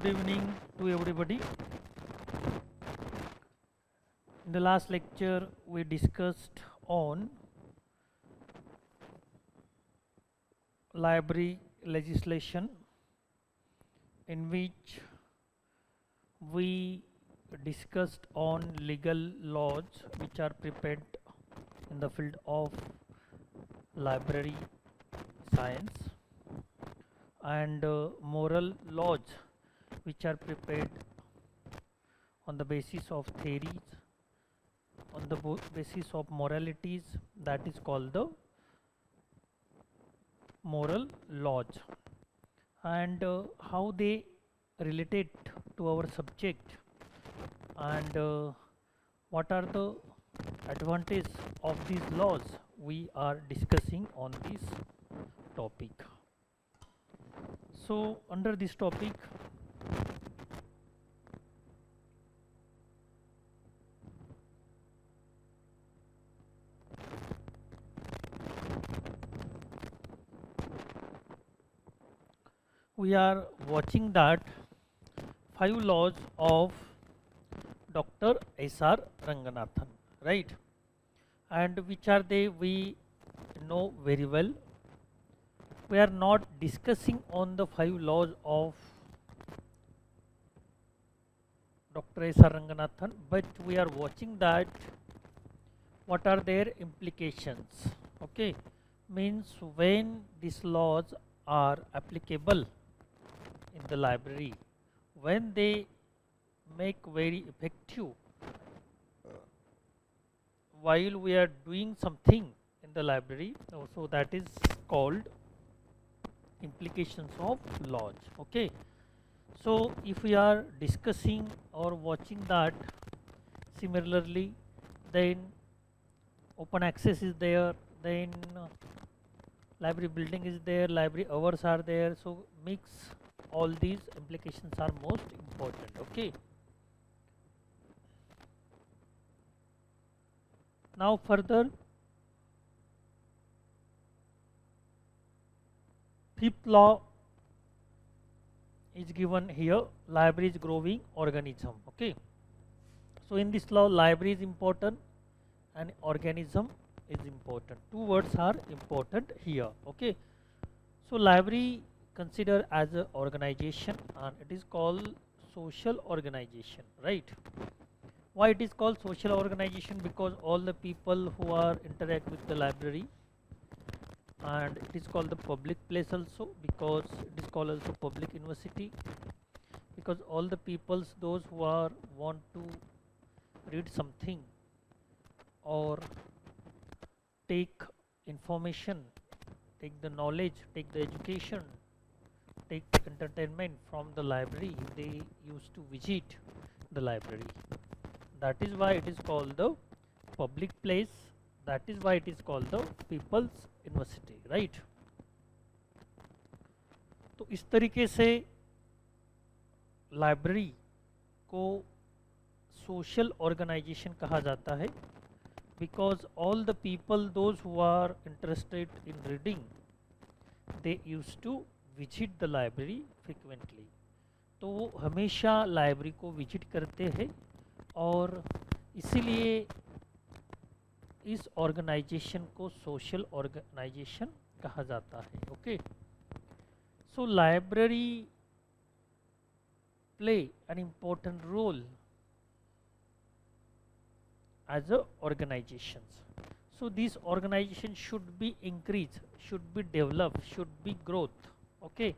Good evening to everybody. In the last lecture, we discussed on library legislation, in which we discussed on legal laws which are prepared in the field of library science, and moral laws which are prepared on the basis of theories, on the basis of moralities, that is called the moral laws, and how they related to our subject, and what are the advantages of these laws we are discussing on this topic. So under this topic, we are watching that 5 laws of Dr. S.R. Ranganathan, right? And which are they? We know very well. We are not discussing on the 5 laws of Dr. S.R. Ranganathan, but we are watching that what are their implications. Okay, means when these laws are applicable in the library, when they make very effective while we are doing something in the library, so that is called implications of laws. Okay, so if we are discussing or watching that, similarly, then open access is there, then library building is there, library hours are there, so mix all these implications are most important. Okay, now further, fifth law is given here, library is growing organism. Okay, so in this law, library is important and organism is important. Two words are important here. Okay, so library considered as an organization, and it is called social organization, right? Why it is called social organization? Because all the people who are interact with the library, and it is called the public place also, because it is called also public university, because all the peoples, those who are want to read something or take information, take the knowledge, take the education, take entertainment from the library, they used to visit the library. That is why it is called the public place, that is why it is called the people's university, right? तो इस तरीके से library को social organisation कहा जाता है, because all the people, those who are interested in reading, they used to visit the library frequently. तो वो हमेशा लाइब्रेरी को विजिट करते हैं, और इसीलिए इस ऑर्गेनाइजेशन को सोशल ऑर्गेनाइजेशन कहा जाता है. Okay, so library play an important role as a organizations. So these organization should be increased, should be developed, should be growth. Okay,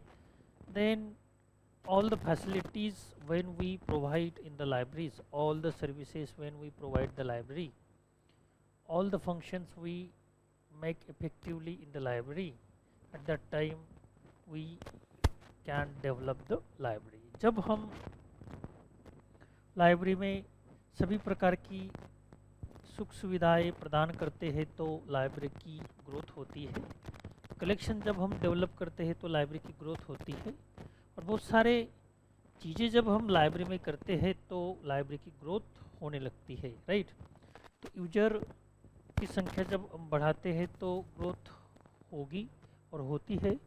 then all the facilities when we provide in the libraries, all the services when we provide the library, all the functions we make effectively in the library, at that time we can develop the library. जब हम library में सभी प्रकार की सुख सुविधाएं प्रदान करते हैं तो लाइब्रेरी की ग्रोथ होती है. कलेक्शन जब हम डेवलप करते हैं तो लाइब्रेरी की ग्रोथ होती है, और बहुत सारे चीज़ें जब हम लाइब्रेरी में करते हैं तो लाइब्रेरी की ग्रोथ होने लगती है, राइट? तो यूजर की संख्या जब हम बढ़ाते हैं तो ग्रोथ होगी और होती है.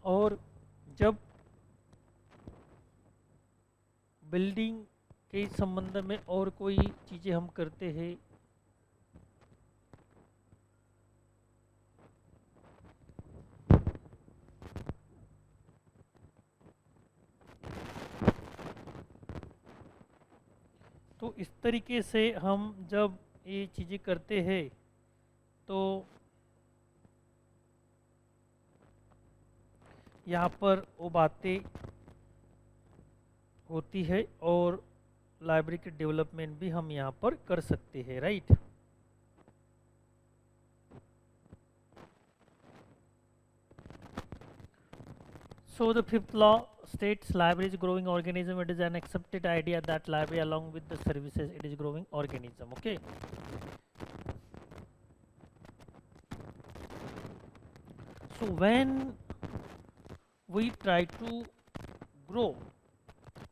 और जब बिल्डिंग के संबंध में और कोई चीज़ें हम करते हैं, तो इस तरीके से हम जब ये चीज़ें करते हैं तो यहाँ पर वो बातें होती है और लाइब्रेरी के डेवलपमेंट भी हम यहाँ पर कर सकते हैं, right. So the fifth law states library is growing organism. It is an accepted idea that library along with the services, it is growing organism. Okay. So when we try to grow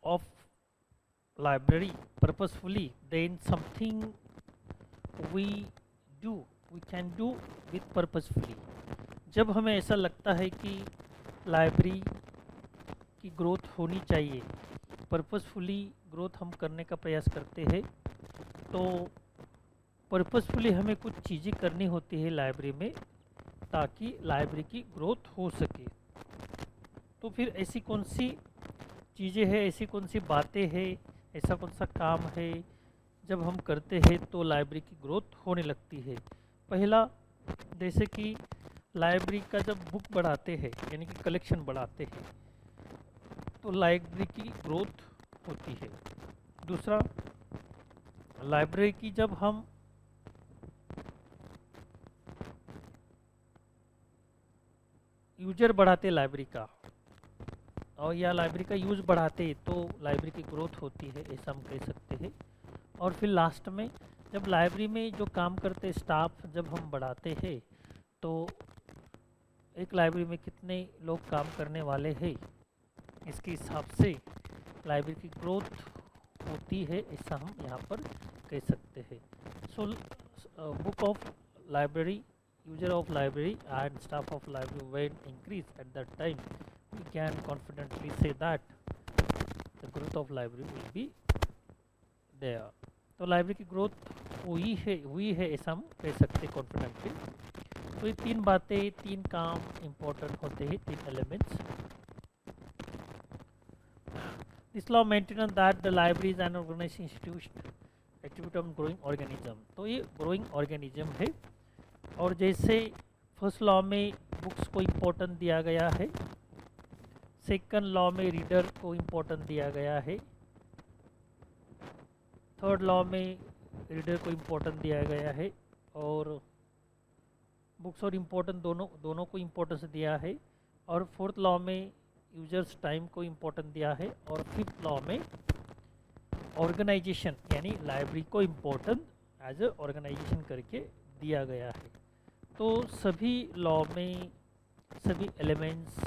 of library purposefully, then something we can do with purposefully. जब हमें ऐसा लगता है कि library की growth होनी चाहिए, purposefully growth हम करने का प्रयास करते हैं, तो पर्पसफुली हमें कुछ चीज़ें करनी होती है लाइब्रेरी में ताकि लाइब्रेरी की ग्रोथ हो सके। तो फिर ऐसी कौन सी चीज़ें हैं, ऐसी कौन सी बातें हैं, ऐसा कौन सा काम है जब हम करते हैं तो लाइब्रेरी की ग्रोथ होने लगती है। पहला, जैसे कि लाइब्रेरी का जब बुक बढ़ाते हैं यानी कि कलेक्शन बढ़ाते हैं तो लाइब्रेरी की ग्रोथ होती है। दूसरा, लाइब्रेरी की जब हम यूजर बढ़ाते लाइब्रेरी का और या लाइब्रेरी का यूज़ बढ़ाते तो लाइब्रेरी की ग्रोथ होती है, ऐसा हम कह सकते हैं। और फिर लास्ट में जब लाइब्रेरी में जो काम करते स्टाफ जब हम बढ़ाते हैं तो एक लाइब्रेरी में कितने लोग काम करने वाले हैं इसके हिसाब से लाइब्रेरी की ग्रोथ होती है, ऐसा हम यहाँ पर कह सकते हैं। So book of library, user of library and staff of library when increase at that time, we can confidently say that the growth of library will be there. तो लाइब्रेरी की ग्रोथ हुई है ऐसा हम कह सकते हैं कॉन्फिडेंटली। तो ये तीन बातें, तीन काम इम्पोर्टेंट होते हैं, तीन elements. This law maintain that the library is an organised institution activity of growing organism. तो ये ग्रोइंग ऑर्गेनिज्म है और जैसे फर्स्ट लॉ में बुक्स को इम्पोर्टेंट दिया गया है, सेकंड लॉ में रीडर को इम्पोर्टेंट दिया गया है, थर्ड लॉ में रीडर को इम्पोर्टेंट दिया गया है और बुक्स और इम्पोर्टेंट दोनों को इम्पोर्टेंस दिया है, और फोर्थ लॉ में यूजर्स टाइम को इम्पोर्टेंट दिया है, और फिफ्थ लॉ में ऑर्गेनाइजेशन यानी लाइब्रेरी को इम्पोर्टेंट एज ए ऑर्गेनाइजेशन करके दिया गया है। तो सभी लॉ में सभी एलिमेंट्स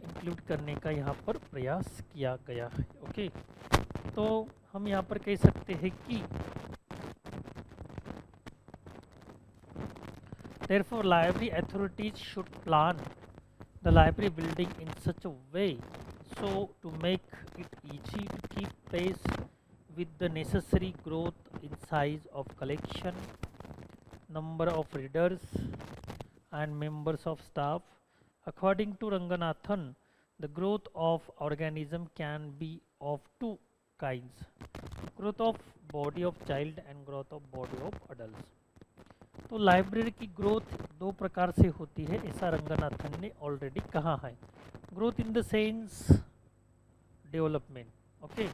इंक्लूड करने का यहाँ पर प्रयास किया गया है। ओके, तो हम यहाँ पर कह सकते हैं कि therefore library authorities should plan the library building in such a way so to make it easy to keep pace with the necessary growth in size of collection, number of readers and members of staff. According to Ranganathan, the growth of organism can be of two kinds: growth of body of child and growth of body of adults. तो library की growth दो प्रकार से होती है, ऐसा रंगनाथन ने already कहा है। Growth in the sense development. Okay,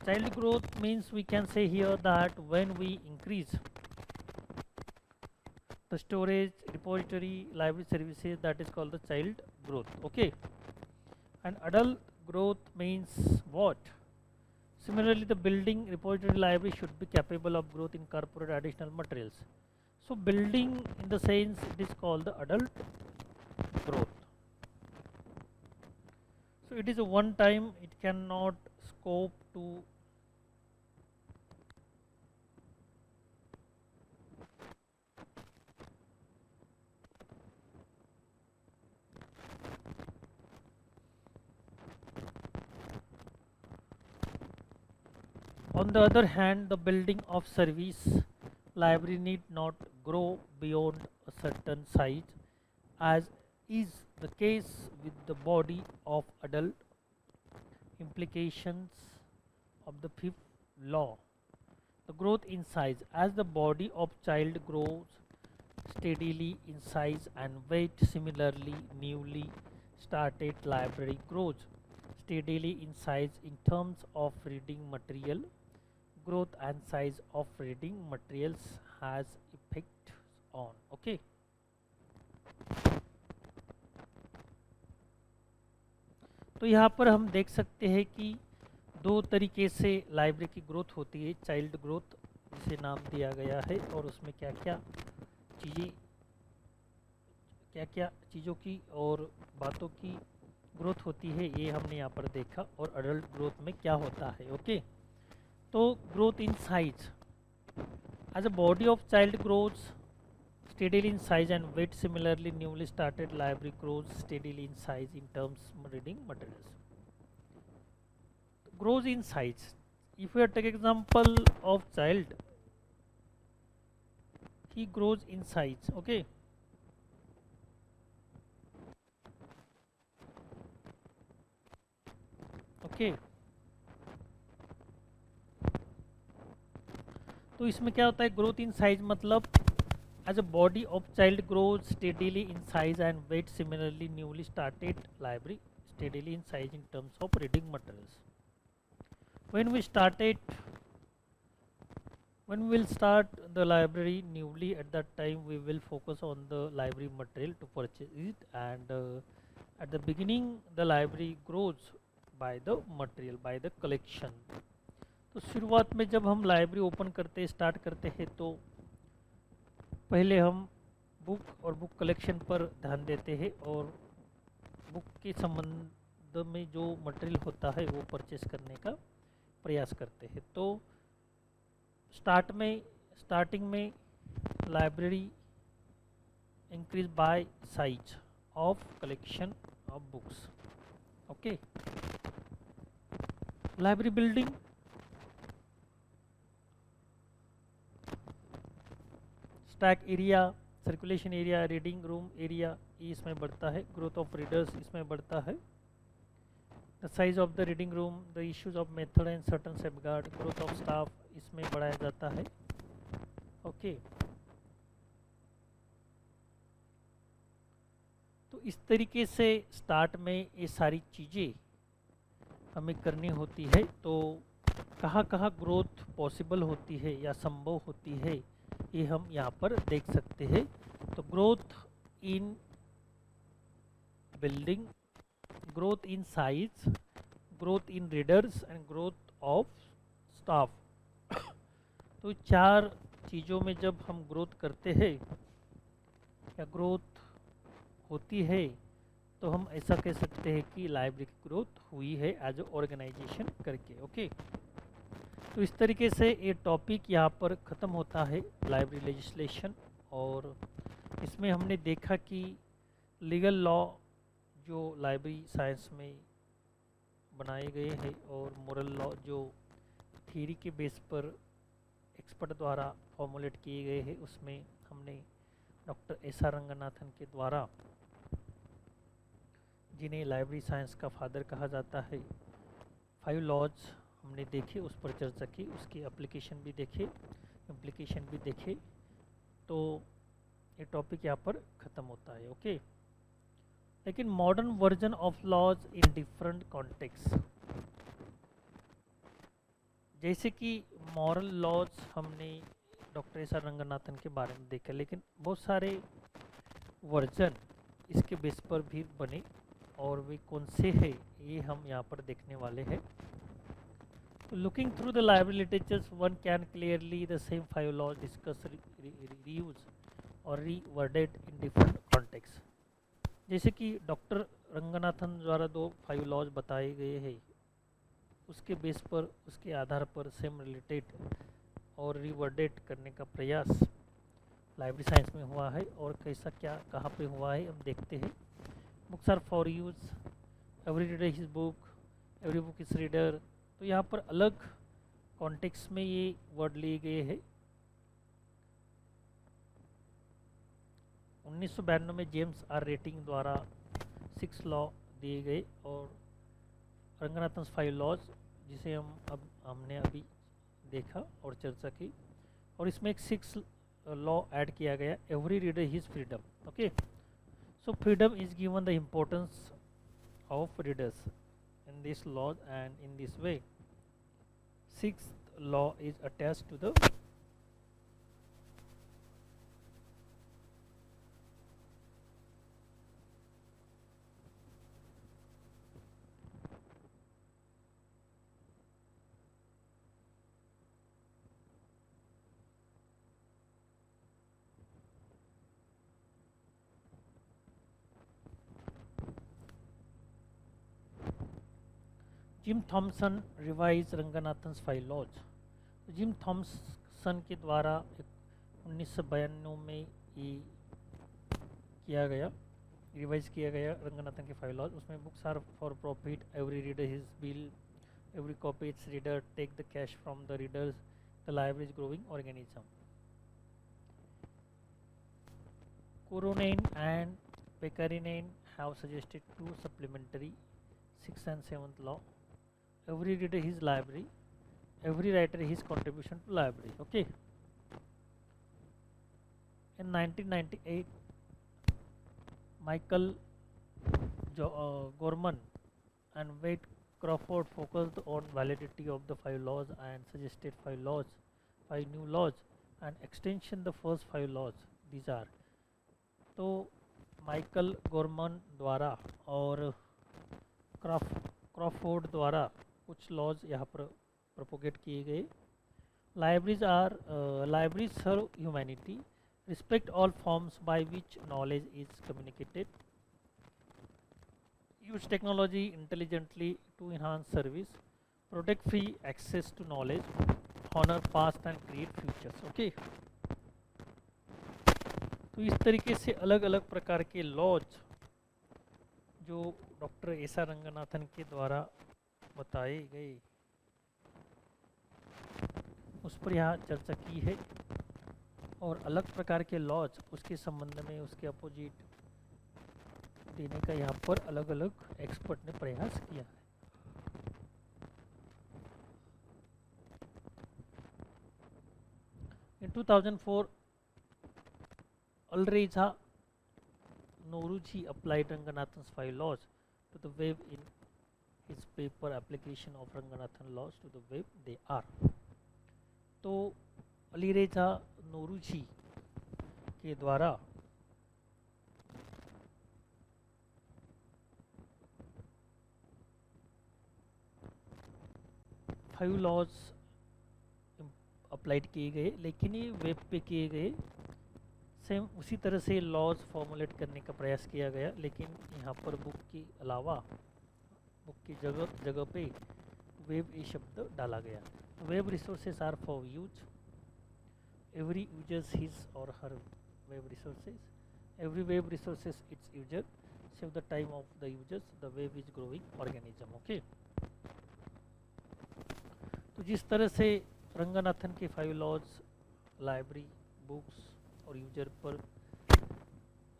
child growth means we can say here that when we increase the storage, repository, library services, that is called the child growth. Okay, and adult growth means what? Similarly, the building, repository, library should be capable of growth, incorporate additional materials. So building in the sense it is called the adult growth. So it is a one time, it cannot scope to On the other hand, the building of service library need not grow beyond a certain size, as is the case with the body of adult. Implications of the fifth law. The growth in size. As the body of child grows steadily in size and weight, similarly newly started library grows steadily in size in terms of reading material. Growth and size of reading materials has effect on. Okay. तो यहाँ पर हम देख सकते हैं कि दो तरीके से लाइब्रेरी की ग्रोथ होती है। चाइल्ड ग्रोथ जिसे नाम दिया गया है, और उसमें क्या क्या चीज़ों की और बातों की ग्रोथ होती है, ये हमने यहाँ पर देखा। और अडल्ट ग्रोथ में क्या होता है। ओके, तो growth in size. As a body of child growth steadily in size and weight, similarly newly started library grows steadily in size in terms of reading materials. Grows in size. If we take example of child, he grows in size. Okay. Okay. तो इसमें क्या होता है, growth in size मतलब as a body of child grows steadily in size and weight, similarly newly started library steadily in size in terms of reading materials. When we start the library newly, at that time we will focus on the library material to purchase it, and at the beginning the library grows by the material, by the collection. तो शुरुआत में जब हम library open करते start करते हैं तो पहले हम बुक और बुक कलेक्शन पर ध्यान देते हैं, और बुक के संबंध में जो मटेरियल होता है वो परचेस करने का प्रयास करते हैं। तो स्टार्टिंग में library increase by size of collection of books. Okay, library building. Stack area, circulation area, reading room area, ये इसमें बढ़ता है। ग्रोथ ऑफ रीडर्स इसमें बढ़ता है। The size of the reading room, the issues of method and certain safeguard, growth of staff इसमें बढ़ाया जाता है। ओके, तो इस तरीके से स्टार्ट में ये सारी चीज़ें हमें करनी होती है। तो कहाँ ग्रोथ पॉसिबल होती है या संभव होती है, ये हम यहाँ पर देख सकते हैं। तो growth in building, growth in size, growth in readers and growth of staff. तो चार चीज़ों में जब हम ग्रोथ करते हैं या ग्रोथ होती है, तो हम ऐसा कह सकते हैं कि लाइब्रेरी की ग्रोथ हुई है एज ए ऑर्गेनाइजेशन करके। ओके, तो इस तरीके से ये टॉपिक यहाँ पर ख़त्म होता है, लाइब्रेरी लेजिस्लेशन। और इसमें हमने देखा कि लीगल लॉ जो लाइब्रेरी साइंस में बनाए गए हैं, और मोरल लॉ जो थ्योरी के बेस पर एक्सपर्ट द्वारा फॉर्मुलेट किए गए हैं, उसमें हमने डॉक्टर एस.आर. रंगनाथन के द्वारा, जिन्हें लाइब्रेरी साइंस का फादर कहा जाता है, 5 लॉज हमने देखे, उस पर चर्चा की, उसकी एप्लीकेशन भी देखे, इम्प्लीकेशन भी देखे। तो ये टॉपिक यहाँ पर ख़त्म होता है। ओके, लेकिन modern version of laws in different context, जैसे कि मॉरल लॉज हमने डॉक्टर एस.आर. रंगनाथन के बारे में देखा, लेकिन बहुत सारे वर्जन इसके बेस पर भी बने, और वे कौन से हैं ये हम यहाँ पर देखने वाले हैं। Looking through the library literature, one can clearly the same 5 laws discussed, reused or reworded in different contexts. जैसे कि डॉक्टर रंगनाथन द्वारा 5 लॉज बताए गए हैं, उसके बेस पर, उसके आधार पर सेम रिलेटेड और रिवर्डेड करने का प्रयास लाइब्रेरी साइंस में हुआ है। और कैसा क्या कहाँ पे हुआ है हम देखते हैं। Books are for use, every reader his book, every book is reader. तो यहाँ पर अलग कॉन्टेक्स्ट में ये वर्ड लिए गए हैं। 1992 में जेम्स आर रेटिंग द्वारा 6 लॉ दिए गए और रंगनाथन 5 लॉज, जिसे हमने अभी देखा और चर्चा की, और इसमें एक 6 लॉ ऐड किया गया, every reader his freedom. Okay, so freedom is given the importance of readers in this law, and in this way 6th law is attached to the Jim Thomson revise Ranganathan's 5 laws. Jim Thomson के द्वारा 1992 में ये किया गया, revise किया गया रंगनाथन के 5 laws. उसमें books are for profit, every reader his bill, every copy its reader, take the cash from the readers, the library is growing organism. Kuronen and Pekarinen have suggested 2 supplementary 6th and 7th law. Every reader his library, every writer his contribution to library. Okay. In 1998, Michael Gorman and Wade Crawford focused on validity of the 5 laws and suggested 5 new laws and extension the first 5 laws. These are, तो Michael गोरमन द्वारा और Crawford द्वारा कुछ laws यहाँ पर propagate किए गए। Libraries serve humanity, respect all forms by which knowledge is communicated, use technology intelligently to enhance service, protect free access to knowledge, honour past and create futures. Okay, तो इस तरीके से अलग अलग प्रकार के लॉज जो डॉक्टर एस आर रंगनाथन के द्वारा बताए गए, उस पर यहाँ चर्चा की है, और अलग प्रकार के लॉज उसके संबंध में उसके अपोजिट देने का यहाँ पर अलग अलग एक्सपर्ट ने प्रयास किया है। In 2004, Alreza Norouji applied Ranganathan's 5 laws to the web in his paper Application of Ranganathan Laws to the Web They Are। तो अलीरेजा नोरूजी के द्वारा फाइव लॉज अप्लाइड किए गए, लेकिन ये वेब पे किए गए। सेम उसी तरह से लॉज फॉर्मुलेट करने का प्रयास किया गया, लेकिन यहाँ पर बुक के अलावा बुक की जगह पे वेब ये शब्द डाला गया। Web resources are for use, every users his और हर web resources, every web resources its user, save the time of the users, the web is growing organism. Okay, तो जिस तरह से रंगनाथन के 5 लॉज लाइब्रेरी, बुक्स और यूजर पर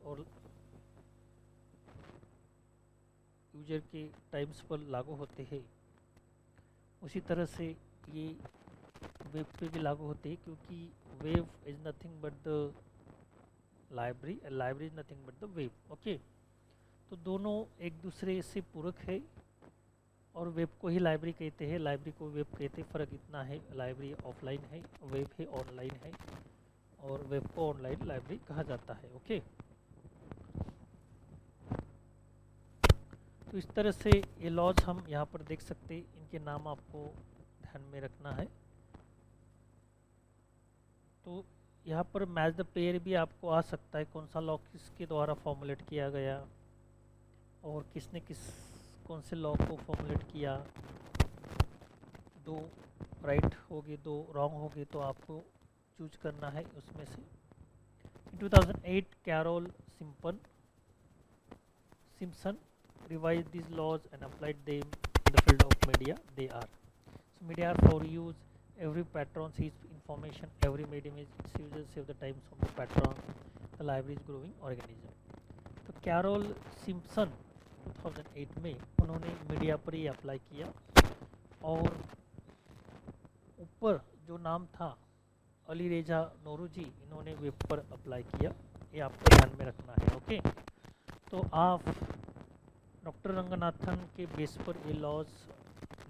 और यूजर के टाइम्स पर लागू होते हैं, उसी तरह से ये वेब पे भी लागू होते हैं, क्योंकि web is nothing but the library, library is nothing but the web. Okay, तो दोनों एक दूसरे से पूरक है, और वेब को ही लाइब्रेरी कहते हैं, लाइब्रेरी को वेब कहते हैं। फ़र्क इतना है, लाइब्रेरी ऑफलाइन है, वेब है ऑनलाइन है, और वेब को ऑनलाइन लाइब्रेरी कहा जाता है। ओके, तो इस तरह से ये लॉज हम यहाँ पर देख सकते हैं, इनके नाम आपको ध्यान में रखना है। तो यहाँ पर मैच द पेयर भी आपको आ सकता है, कौन सा लॉ किसके द्वारा फॉर्मुलेट किया गया और किसने कौन से लॉ को फॉर्मुलेट किया। 2 राइट हो गए, 2 रॉन्ग हो गए, तो आपको चूज करना है उसमें से। In 2008, Carol Simpson revised these laws and applied them in the field of media. They are, so media are for use, every patron sees information, every medium is its users save the times of the patron, the library is growing organism. तो carol Simpson 2008 में उन्होंने media पर ही apply किया और ऊपर जो नाम था अली रेजा नोरूजी, इन्होंने वेब पर अप्लाई किया, ये आपको ध्यान में रखना है। ओके, तो आप डॉक्टर रंगनाथन के बेस पर ये लॉज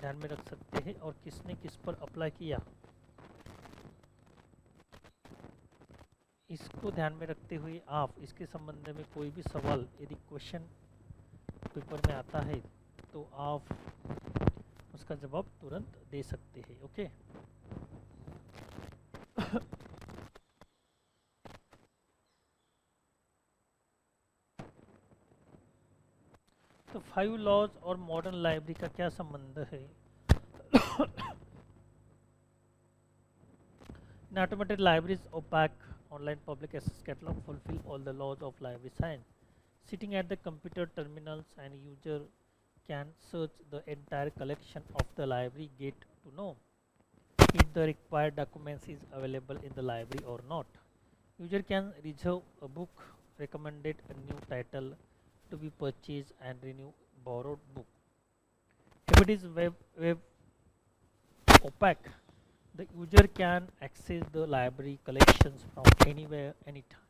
ध्यान में रख सकते हैं। और किसने किस पर अप्लाई किया, इसको ध्यान में रखते हुए आप इसके संबंध में कोई भी सवाल यदि क्वेश्चन पेपर में आता है तो आप उसका जवाब तुरंत दे सकते हैं। ओके, तो 5 लॉज और मॉडर्न लाइब्रेरी का क्या संबंध है। In automated libraries, opaque online public access catalog fulfill all the laws of library science. Sitting at the computer terminals, and user can search the entire collection of the library, get to know if the required documents is available in the library or not. User can reserve a book, recommended a new title to be purchased, and renew borrowed book. If it is web opaque, the user can access the library collections from anywhere, anytime.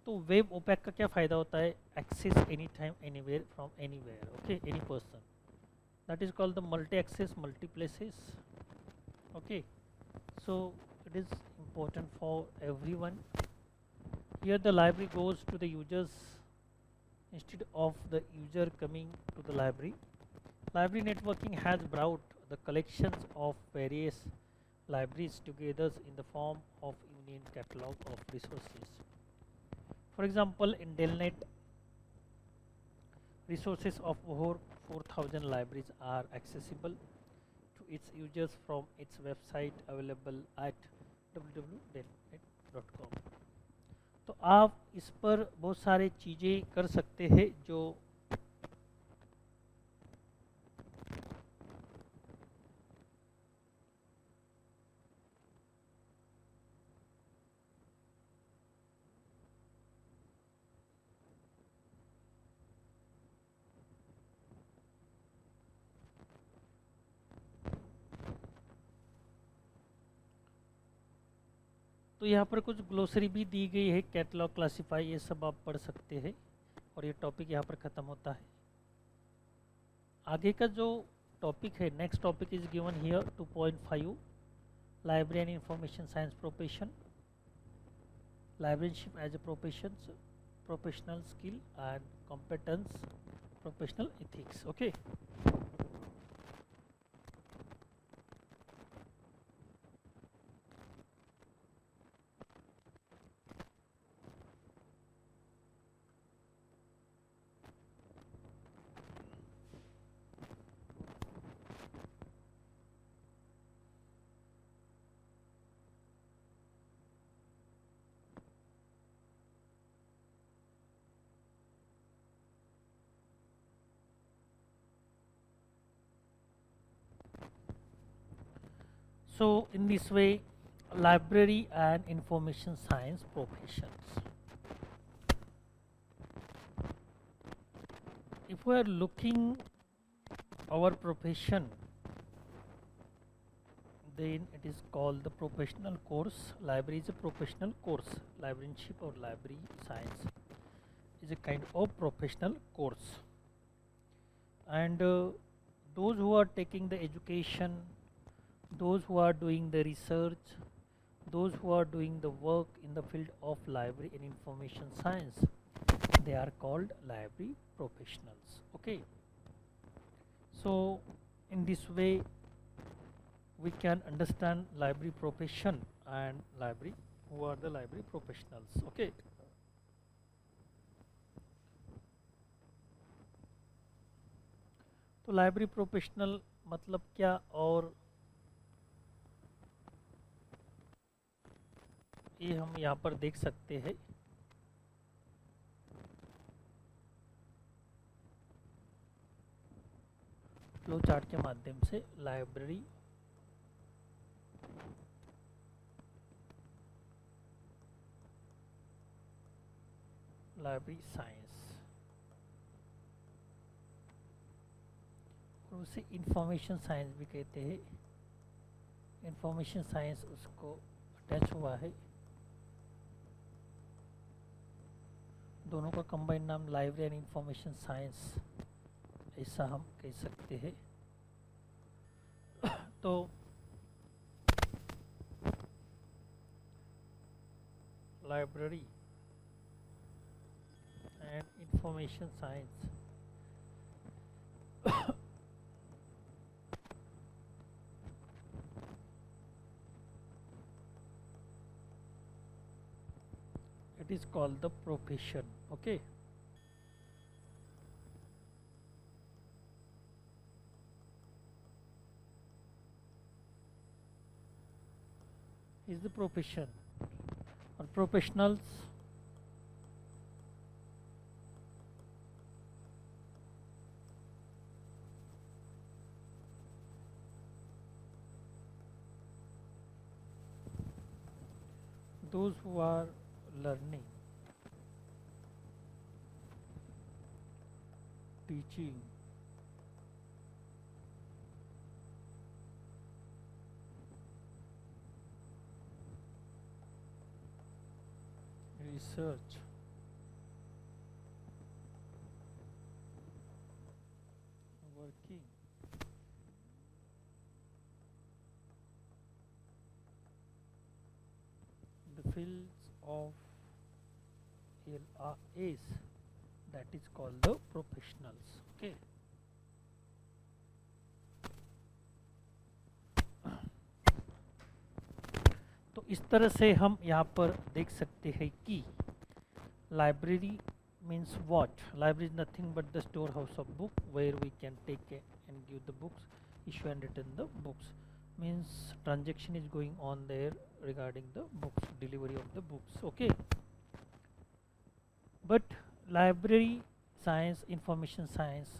तो web OPAC का क्या फ़ायदा होता है, access any time anywhere from anywhere, okay, any person, that is called the multi access multi places. Okay, so it is important for everyone. Here the library goes to the users instead of the user coming to the library. Library networking has brought the collections of various libraries together in the form of union catalog of resources. For example, in Delnet, resources of over 4,000 libraries are accessible to its users from its website available at www.delnet.com. तो आप इस पर बहुत सारे चीज़ें कर सकते हैं जो तो यहाँ पर कुछ ग्लोसरी भी दी गई है, कैटलॉग, क्लासीफाई, ये सब आप पढ़ सकते हैं और ये टॉपिक यहाँ पर ख़त्म होता है। आगे का जो टॉपिक है, next topic is given here 2.5 library and information science profession, librarianship as a profession, professional skill and competence, professional ethics. Okay, so in this way, library and information science professions. If we are looking our profession, then it is called the professional course. Library is a professional course. Librarianship or library science is a kind of professional course, and those who are taking the education, those who are doing the research, those who are doing the work in the field of library and information science, they are called library professionals. Okay, so in this way we can understand library profession and library, who are the library professionals. Okay, तो library professional मतलब क्या, और ये हम यहाँ पर देख सकते हैं। फ्लो चार्ट के माध्यम से लाइब्रेरी लाइब्रेरी साइंस, और उसे इंफॉर्मेशन साइंस भी कहते हैं। इंफॉर्मेशन साइंस उसको अटैच हुआ है। दोनों का कंबाइंड नाम लाइब्रेरी एंड इंफॉर्मेशन साइंस, ऐसा हम कह सकते हैं। तो library and information science it is called the profession. Okay, is the profession or professionals. Those who are learning, teaching, research, working the fields of LRAs, that is called the professionals. Okay, तो इस तरह से हम यहाँ पर देख सकते हैं कि library means what? Library is nothing but the storehouse of book where we can take and give the books, issue and return the books. Means transaction is going on there regarding the books, delivery of the books. Okay, but library science, information science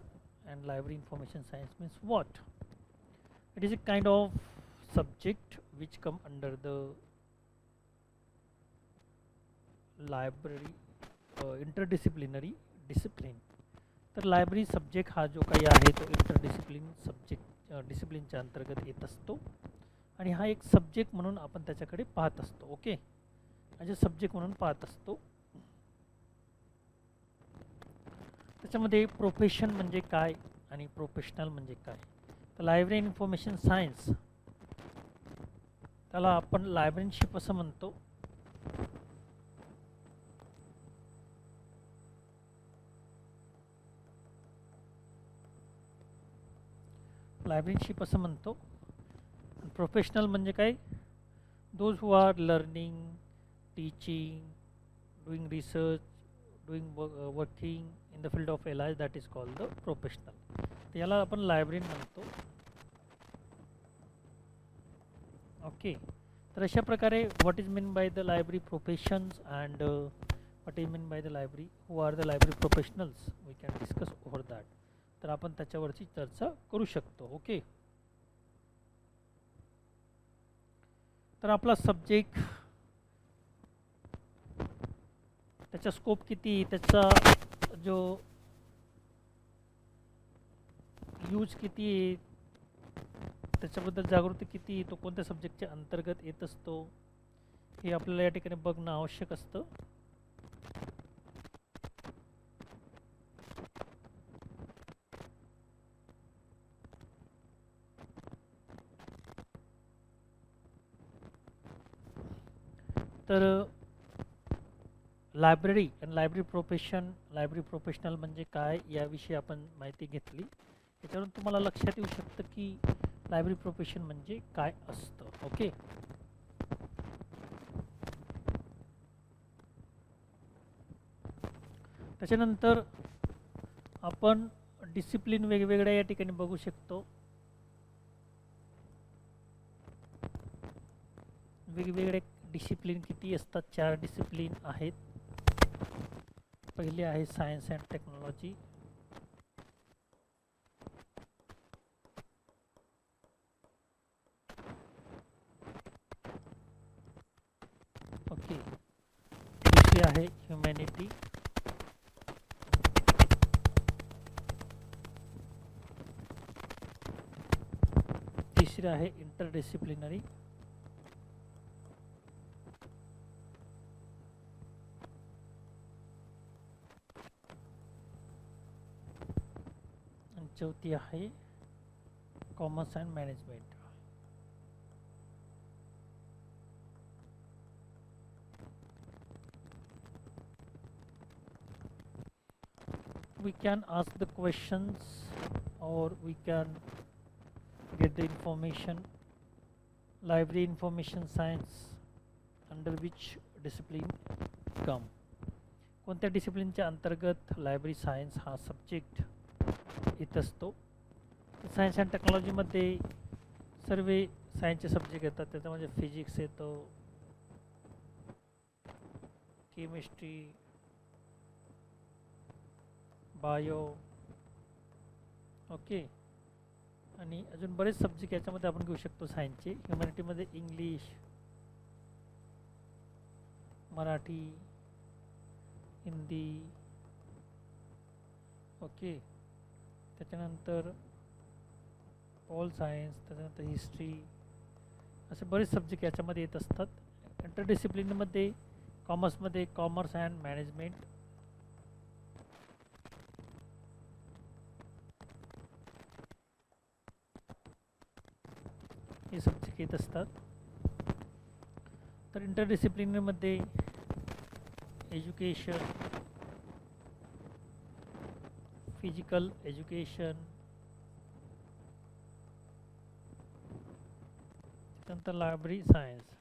and library information science means what? It is a kind of subject which come under the library interdisciplinary discipline. तर library subject हा जो काही आहे तो interdiscipline subject डिसिप्लिनच्या अंतर्गत येत असतो आणि हा एक सब्जेक्ट म्हणून आपण त्याच्याकडे पाहत असतो. ओके, म्हणजे सब्जेक्ट म्हणून पाहत असतो. त्याच्यामध्ये प्रोफेशन म्हणजे काय आणि प्रोफेशनल म्हणजे काय. तर लायब्ररी इन्फॉर्मेशन सायन्स त्याला आपण लायब्ररीशिप असं म्हणतो. लायब्ररीशिप असं म्हणतो. प्रोफेशनल म्हणजे काय, those who are learning, teaching, doing research, doing working in the field of LI, that is called the professional. तर याला आपण लायब्ररीन म्हणतो. ओके, तर अशा प्रकारे what is mean by the library professions and what is mean by the library, who are the library professionals, we can discuss over that. तर आपण त्याच्यावरची चर्चा करू शकतो. ओके, तर आपला सब्जेक्ट, त्याचा स्कोप किती, त्याचा जो यूज किती आहे, त्याच्याबद्दल जागृती किती, तो कोणत्या सब्जेक्टच्या अंतर्गत येत असतो, हे आपल्याला या ठिकाणी बघणं आवश्यक असतं. तर लायब्ररी आणि लायब्ररी प्रोफेशन, लायब्ररी प्रोफेशनल म्हणजे काय याविषयी आपण माहिती घेतली. याच्यावरून तुम्हाला लक्षात येऊ शकतं की लायब्ररी प्रोफेशन म्हणजे काय असतं. ओके, त्याच्यानंतर आपण डिसिप्लिन वेगवेगळ्या या ठिकाणी बघू शकतो. वेगवेगळे डिसिप्लिन किती असतात, 4 डिसिप्लिन आहेत. पहिले आहे सायन्स अँड टेक्नॉलॉजी, ओके. दुसरी आहे ह्युमॅनिटी, तिसरी आहे इंटरडिसिप्लिनरी. आणि चौथी आहे commerce and management. We can ask the questions or we can get the information. Library information science under which discipline come? कोणत्या डिसिप्लिनच्या अंतर्गत लायब्ररी सायन्स हा सब्जेक्ट येत असतो? सायन्स अँड टेक्नॉलॉजीमध्ये सर्व सायन्सचे सब्जेक्ट येतात. त्याच्यामध्ये फिजिक्स येतो, केमिस्ट्री, बायो, ओके, आणि अजून बरेच सब्जेक्ट याच्यामध्ये आपण घेऊ शकतो सायन्सचे. ह्युमॅनिटीमध्ये इंग्लिश, मराठी, हिंदी, ओके, त्याच्यानंतर ऑल सायन्स, त्याच्यानंतर हिस्ट्री, असे बरेच सब्जेक्ट याच्यामध्ये येत असतात. इंटरडिसिप्लिनमध्ये कॉमर्समध्ये कॉमर्स अँड मॅनेजमेंट, हे सब्जेक्ट येत असतात. तर इंटरडिसिप्लिनरीमध्ये एज्युकेशन, फिजिकल एज्युकेशन, त्यानंतर लायब्ररी सायन्स,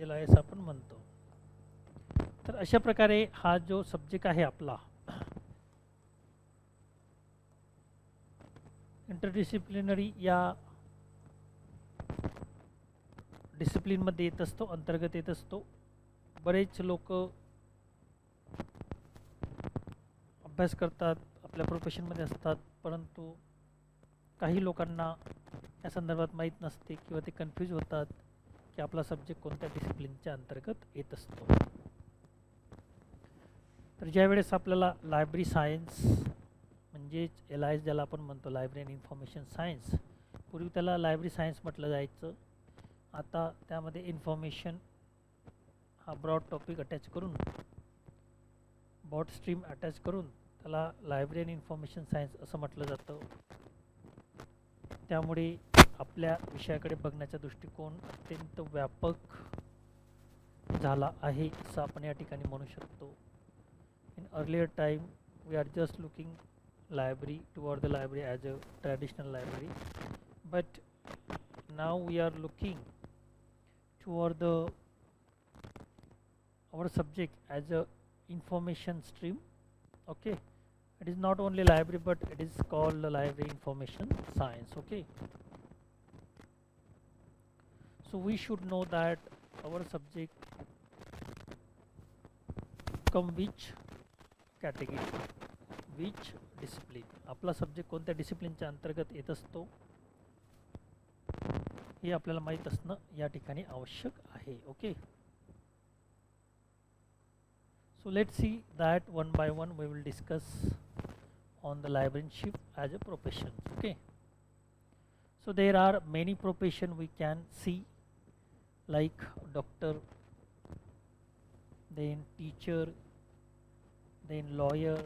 LIS आपण म्हणतो. तर अशा प्रकारे हा जो सब्जेक्ट आहे आपला इंटरडिसिप्लिनरी या डिसिप्लिनमध्ये येत असतो, अंतर्गत येत असतो. बरेच लोक अभ्यास करतात, आपल्या प्रोफेशनमध्ये असतात, परंतु काही लोकांना या संदर्भात माहीत नसते किंवा ते कन्फ्यूज होतात की आपला सब्जेक्ट कोणत्या डिसिप्लिनच्या अंतर्गत येत असतो. तर ज्यावेळेस आपल्याला लायब्ररी सायन्स म्हणजेच LIS ज्याला आपण म्हणतो, लायब्ररी अँड इन्फॉर्मेशन सायन्स, पूर्वी त्याला लायब्ररी सायन्स म्हटलं जायचं. आता त्यामध्ये इन्फॉर्मेशन हा ब्रॉड टॉपिक अटॅच करून, ब्रॉड स्ट्रीम अटॅच करून त्याला लायब्ररी अँड इन्फॉर्मेशन सायन्स असं म्हटलं जातं. त्यामुळे आपल्या विषयाकडे बघण्याचा दृष्टिकोन अत्यंत व्यापक झाला आहे असं आपण या ठिकाणी म्हणू शकतो. In earlier time we are just looking library toward the library as a traditional library, but now we are looking toward our subject as a information stream. Okay, it is not only library but it is called the library information science. Okay, so we should know that our subject come which category, which discipline, आपला subject कोणत्या डिसिप्लिनच्या अंतर्गत येत असतो हे आपल्याला माहीत असणं या ठिकाणी आवश्यक आहे. Okay, so let's see that one by one we will discuss on the librarianship as a profession. Okay, so there are many profession we can see like doctor, then teacher, then lawyer,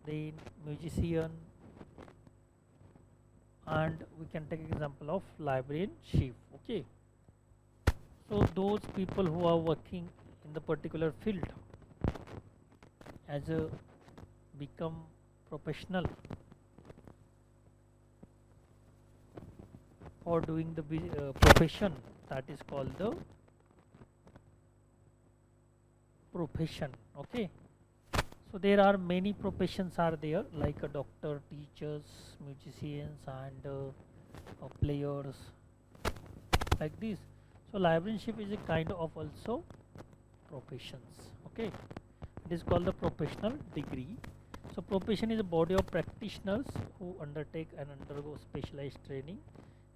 then musician, and we can take example of librarianship. Okay, so those people who are working in the particular field as a become professional or doing the profession, that is called the profession. Okay, so there are many professions are there like a doctor, teachers, musicians, and players, like this. So librarianship is a kind of also professions. Okay, it is called the professional degree. So profession is a body of practitioners who undertake and undergo specialized training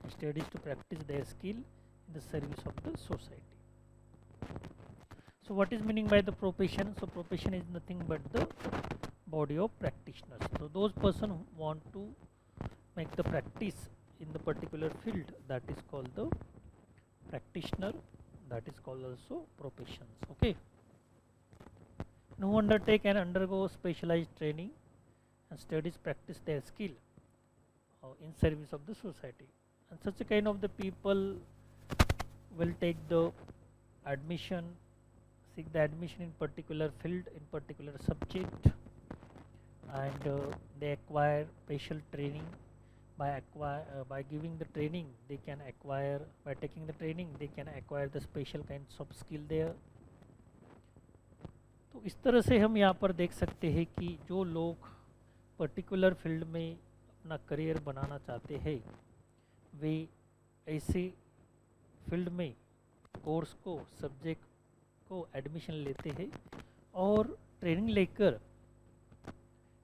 and studies to practice their skill in the service of the society. So what is meaning by the profession? So profession is nothing but the body of practitioners. So those person who want to make the practice in the particular field, that is called the practitioner, that is called also professions. Okay, and who undertake and undergo specialized training and studies practice their skill in service of the society, and such a kind of the people will take the admission, seek the admission in particular field, in particular subject, and they acquire special training. By giving the training, they can acquire, by taking the training they can acquire the special kinds of skill there. तो इस तरह से हम यहाँ पर देख सकते हैं कि जो लोग पर्टिकुलर फील्ड में अपना करियर बनाना चाहते हैं, वे ऐसे फील्ड में कोर्स को, सब्जेक्ट को एडमिशन लेते हैं और ट्रेनिंग लेकर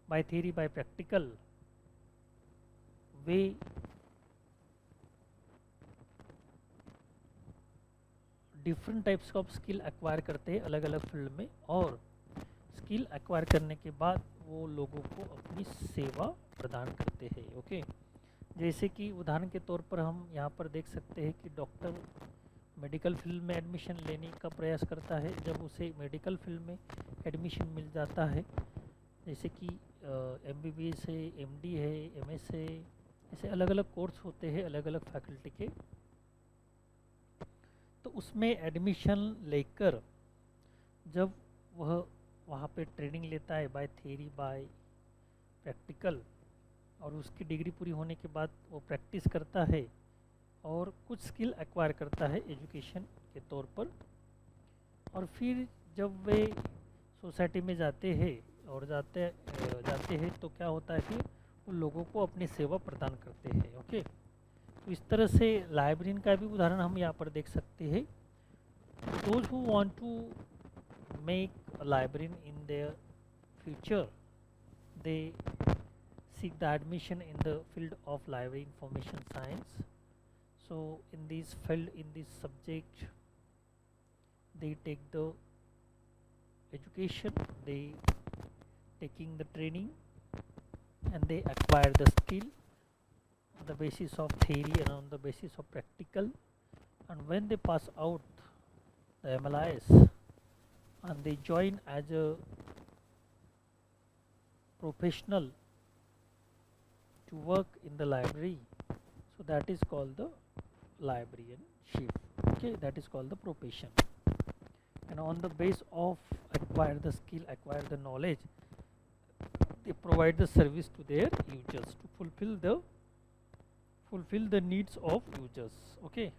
by theory by practical way different types of skill acquire करते हैं अलग अलग फील्ड में, और स्किल एक्वायर करने के बाद वो लोगों को अपनी सेवा प्रदान करते हैं. ओके, जैसे कि उदाहरण के तौर पर हम यहाँ पर देख सकते हैं कि डॉक्टर मेडिकल फील्ड में एडमिशन लेने का प्रयास करता है. जब उसे मेडिकल फील्ड में एडमिशन मिल जाता है, जैसे कि MBBS है, MD है, MS है, ऐसे अलग अलग कोर्स होते हैं अलग अलग फैकल्टी के, तो उसमें एडमिशन लेकर जब वह वहाँ पे ट्रेनिंग लेता है बाय थ्योरी बाय प्रैक्टिकल, और उसकी डिग्री पूरी होने के बाद वो प्रैक्टिस करता है और कुछ स्किल एक्वायर करता है एजुकेशन के तौर पर, और फिर जब वे सोसाइटी में जाते हैं और जाते हैं तो क्या होता है, फिर उन लोगों को अपनी सेवा प्रदान करते हैं. ओके, तो इस तरह से लाइब्रेरियन का भी उदाहरण हम यहाँ पर देख सकते हैं. Those who want to make a librarian in their future, they seek the admission in the field of library information science. So in this field, in this subject, they take the education, they taking the training, and they acquire the skill on the basis of theory and on the basis of practical, and when they pass out the MLIS and they join as a professional to work in the library, so that is called the librarianship. Okay, that is called the profession, and on the base of acquire the skill, acquire the knowledge, they provide the service to their users to fulfill the needs of users. Okay,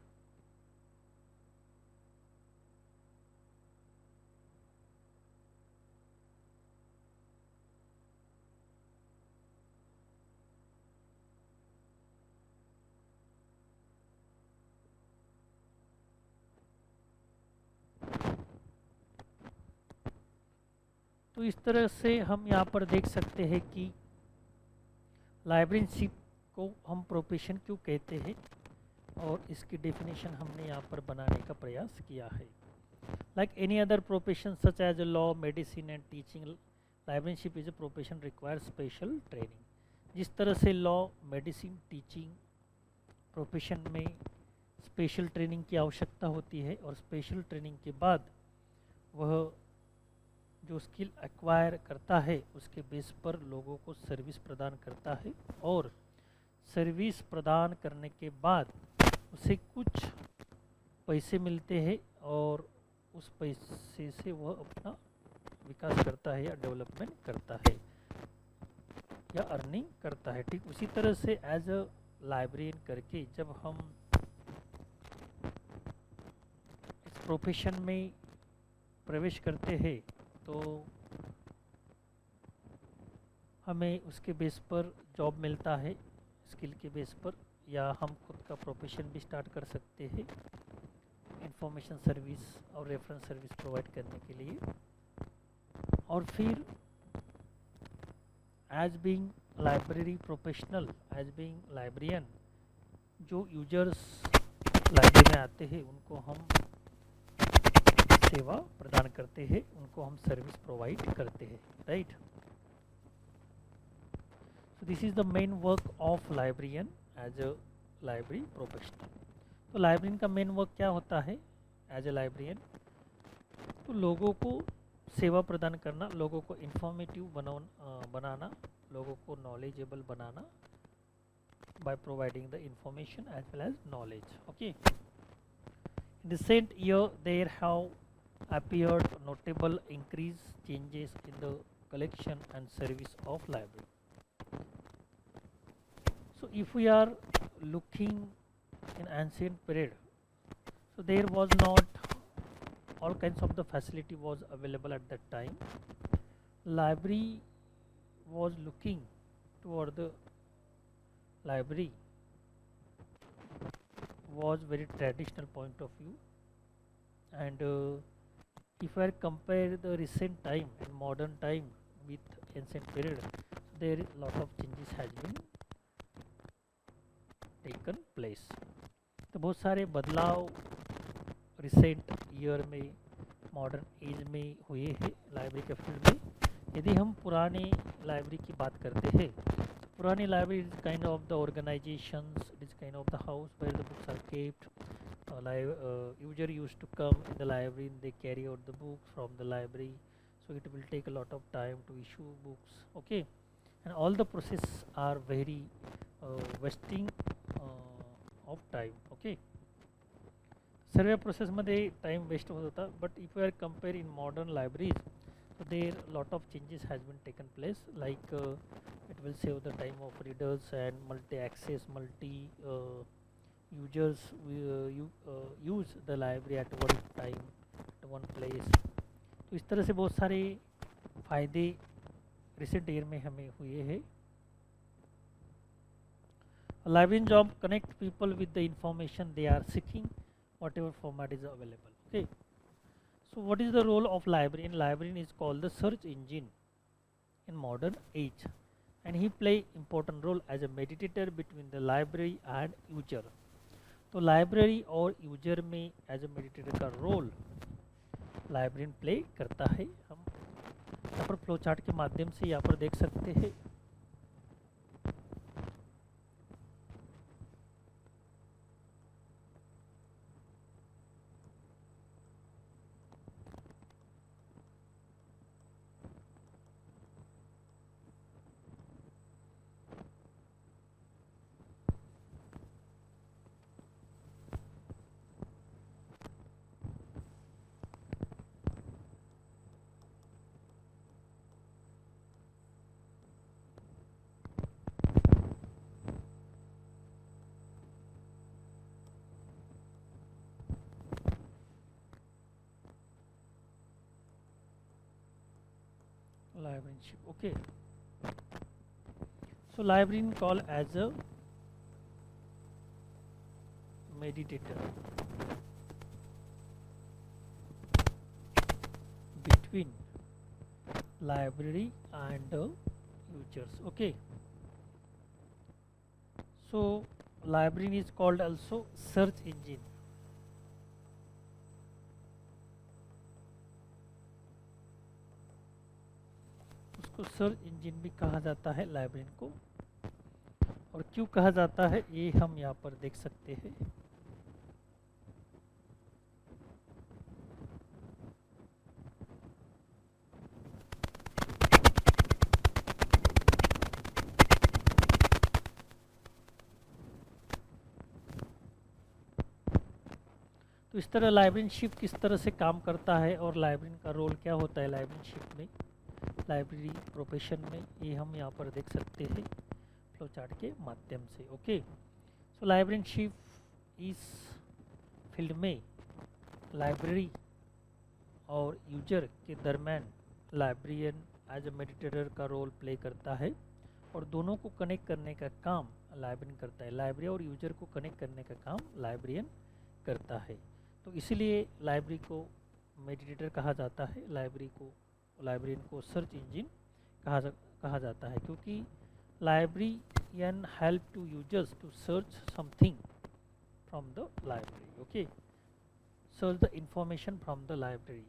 तो इस तरह से हम यहाँ पर देख सकते हैं कि लाइब्रेरियनशिप को हम प्रोफेशन क्यों कहते हैं, और इसकी डेफिनेशन हमने यहाँ पर बनाने का प्रयास किया है. Like any other profession such as law, medicine and teaching, librarianship is a profession require special training. जिस तरह से लॉ, मेडिसिन, टीचिंग प्रोफेशन में स्पेशल ट्रेनिंग की आवश्यकता होती है, और स्पेशल ट्रेनिंग के बाद वह जो स्किल एक्वायर करता है उसके बेस पर लोगों को सर्विस प्रदान करता है, और सर्विस प्रदान करने के बाद उसे कुछ पैसे मिलते हैं, और उस पैसे से वह अपना विकास करता है या डेवलपमेंट करता है या अर्निंग करता है. ठीक उसी तरह से एज अ लाइब्रेरियन करके जब हम इस प्रोफेशन में प्रवेश करते हैं तो हमें उसके बेस पर जॉब मिलता है, स्किल के बेस पर, या हम खुद का प्रोफेशन भी स्टार्ट कर सकते हैं इंफॉर्मेशन सर्विस और रेफरेंस सर्विस प्रोवाइड करने के लिए. और फिर as being library professional, as being librarian, जो यूजर्स लाइब्रेरी में आते हैं उनको हम सेवा प्रदान करते हैं, उनको हम सर्विस प्रोवाइड करते हैं. Right. So this is the main work of librarian as a library professional. तो लाइब्रेरियन का मेन वर्क क्या होता है एज ए लाइब्रेरियन? तो लोगों को सेवा प्रदान करना, लोगों को इंफॉर्मेटिव बनाना, लोगों को knowledgeable banana by providing the information as well as knowledge. Okay. In recent year, there have appeared notable increase changes in the collection and service of library. So if we are looking in ancient period, so there was not all kinds of the facility was available at that time. Library was looking toward the library was very traditional point of view, and if I compare the recent time and modern time with ancient period, there is lot of changes has been taken place. तो बहुत सारे बदलाव recent year में, modern age में हुए हैं library के field में. यदि हम पुराने लाइब्रेरी की बात करते हैं, पुरानी library is kind of the organizations, it is kind of the house where the books are kept. User used to come in the library and they carry out the books from the library, so it will take a lot of time to issue books. Okay, and all the process are very wasting of time. Okay, survey process मध्ये time waste होत होता, but if you are compare in modern libraries, so there lot of changes has been taken place, like it will save the time of readers and multi access, multi users use the library at one time at one place. तो इस तरह से बहुत सारे फायदे recent year में हमें हुए हैं. Librarian job connect people with the information they are seeking, whatever format is available. Okay. So what is the role of librarian? Librarian is called the search engine in modern age, and he play important role as a mediator between the library and user. तो library और user में as a meditator का role librarian play करता है. हम यहाँ पर flow chart के माध्यम से यहाँ पर देख सकते हैं. Librarianship. Okay. So librarian call as a meditator between library and users. Okay. So librarian is called also search engine. उसको सर्च इंजन भी कहा जाता है लाइब्रेरियन को, और क्यों कहा जाता है ये हम यहाँ पर देख सकते हैं. तो इस तरह लाइब्रेरियनशिप किस तरह से काम करता है और लाइब्रेरियन का रोल क्या होता है लाइब्रेरियनशिप में, लाइब्रेरी प्रोफेशन में, ये हम यहाँ पर देख सकते हैं फ्लो चार्ट के माध्यम से. ओके. सो लाइब्रेरियनशिप इस फील्ड में लाइब्रेरी और यूजर के दरम्यान लाइब्रेरियन एज ए मेडिटेटर का रोल प्ले करता है, और दोनों को कनेक्ट करने का काम लाइब्रेरियन करता है. लाइब्रेरी और यूजर को कनेक्ट करने का काम लाइब्रेरियन करता है. तो इसीलिए लाइब्रेरी को मेडिटेटर कहा जाता है, लाइब्रेरियन को सर्च इंजन कहा जाता है, क्योंकि librarian help to users to search something from the library. Okay, search the information from the library.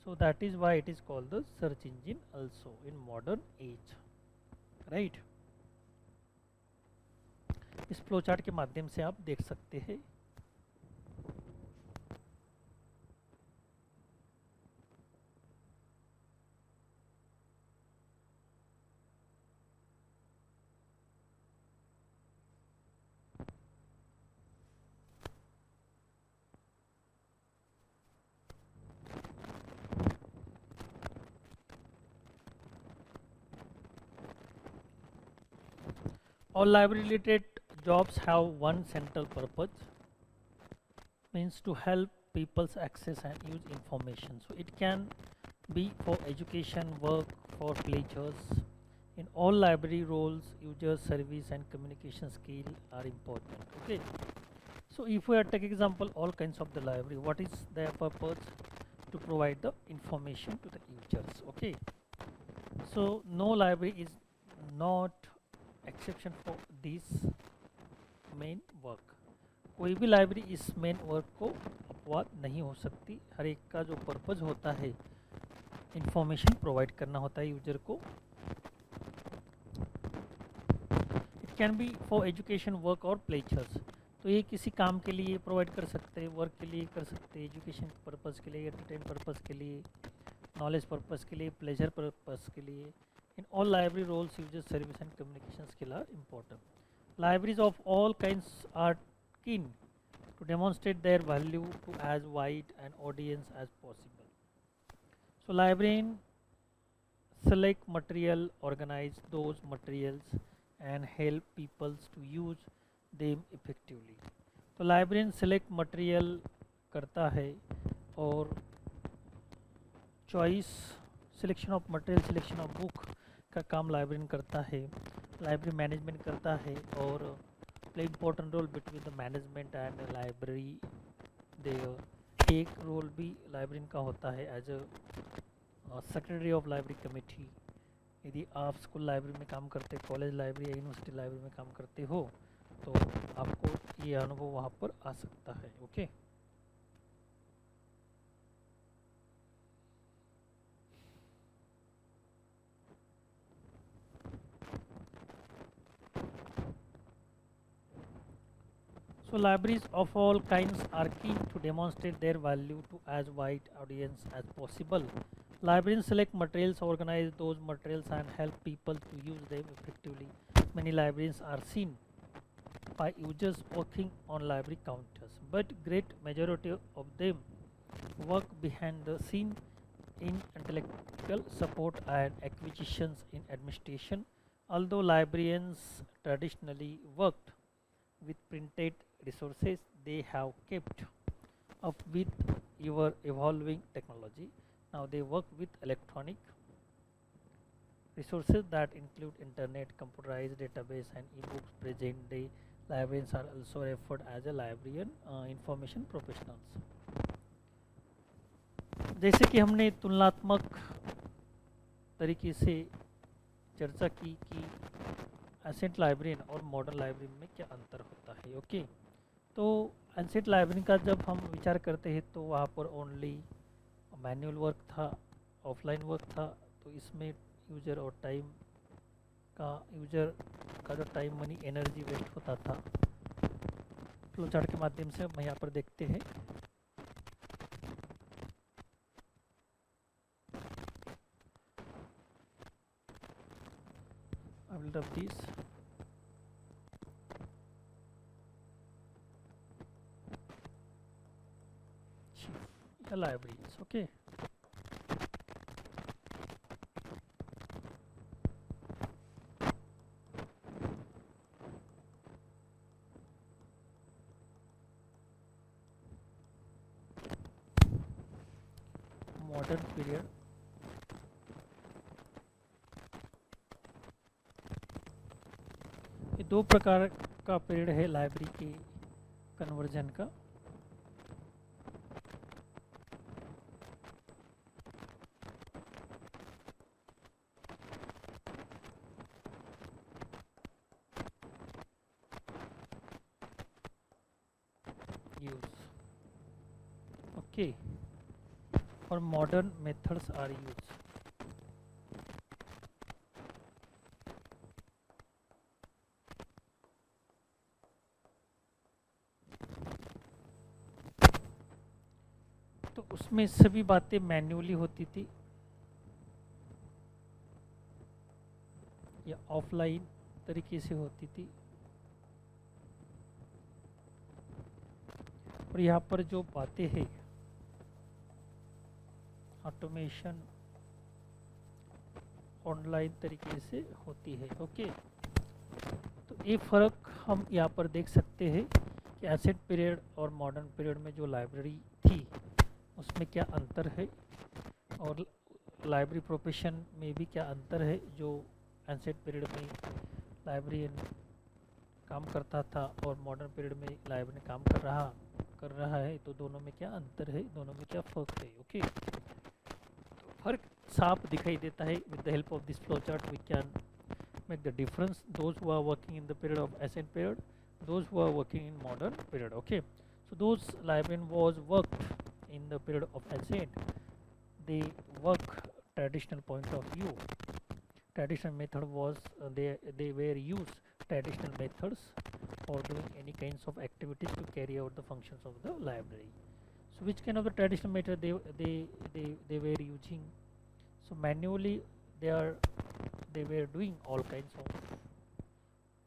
So that is why it is called the search engine also in modern age, right? इस flow chart के माध्यम से आप देख सकते हैं। All library related jobs have one central purpose, means to help people access and use information. So it can be for education, work, for pleasures. In all library roles, user service and communication skill are important. Okay. So if we are take example all kinds of the library, what is their purpose? To provide the information to the users. Okay. So no library is not exception for this main work. कोई भी library इस main work को अपवाद नहीं हो सकती। हर एक का जो पर्पज़ होता है इंफॉर्मेशन प्रोवाइड करना होता है यूजर को। It can be for education, work और प्लेजर्स। तो ये किसी काम के लिए प्रोवाइड कर सकते हैं, वर्क के लिए कर सकते हैं, एजुकेशन पर्पज़ के लिए, एंटरटेन पर्पज़ के लिए, नॉलेज पर्पज़ के लिए, प्लेजर पर्पज़ के लिए। In all library roles user service and communication skill are important. Libraries of all kinds are keen to demonstrate their value to as wide an audience as possible. So librarian select material, organize those materials and help people to use them effectively. तो librarian select material करता है और choice selection of material, selection of book का काम librarian करता है, library management करता है और play important role between the management and library there. एक रोल भी लाइब्रेरियन का होता है as a secretary of library committee. यदि आप स्कूल लाइब्रेरी में काम करते, कॉलेज लाइब्रेरी या यूनिवर्सिटी लाइब्रेरी में काम करते हो तो आपको ये अनुभव वहाँ पर आ सकता है। Okay So libraries of all kinds are keen to demonstrate their value to as wide audience as possible. Librarians select materials, organize those materials and help people to use them effectively. Many librarians are seen by users working on library counters, but great majority of them work behind the scene in intellectual support and acquisitions in administration. Although librarians traditionally worked with printed resources, they have kept up with ever evolving technology. Now they work with electronic resources that include internet, computerized database and ebooks. Present day librarians are also referred as a librarian information professionals. जैसे कि हमने तुलनात्मक तरीके से चर्चा की कि ancient librarian और मॉडर्न लाइब्रेरियन में क्या अंतर होता है। ओके तो एंशिएंट लाइब्रेरियन का जब हम विचार करते हैं तो वहाँ पर ओनली मैनुअल वर्क था, ऑफलाइन वर्क था। तो इसमें यूजर और टाइम का जो टाइम, मनी, एनर्जी वेस्ट होता था। फ्लो चार्ट के माध्यम से हम यहाँ पर देखते हैं। I will rub these. The libraries, okay. Modern period. ये दो प्रकार का पीरियड है लाइब्रेरी के कन्वर्जन का। यूज ओके और मॉडर्न मेथड्स आर यूज। उसमें सभी बातें मैन्युअली होती थी या ऑफलाइन तरीके से होती थी। और यहाँ पर जो बातें हैं ऑटोमेशन ऑनलाइन तरीके से होती है। ओके, तो ये फ़र्क हम यहाँ पर देख सकते हैं कि एंशिएंट पीरियड और मॉडर्न पीरियड में जो लाइब्रेरी थी उसमें क्या अंतर है, और लाइब्रेरी प्रोफेशन में भी क्या अंतर है। जो एंशिएंट पीरियड में लाइब्रेरियन काम करता था और मॉडर्न पीरियड में लाइब्रेरियन काम कर रहा है, तो दोनों में क्या अंतर है, दोनों में क्या फ़र्क है। ओके, तो फर्क साफ दिखाई देता है। With the help of this flow chart we can make the difference, those who are working in the period of ancient period, those who are working in modern period. Okay, so those librarian was worked in the period of ancient, they work traditional point of view. Traditional method was they were use traditional methods for doing any kinds of activities to carry out the functions of the library. So which kind of the traditional method they were using? So manually they were doing all kinds of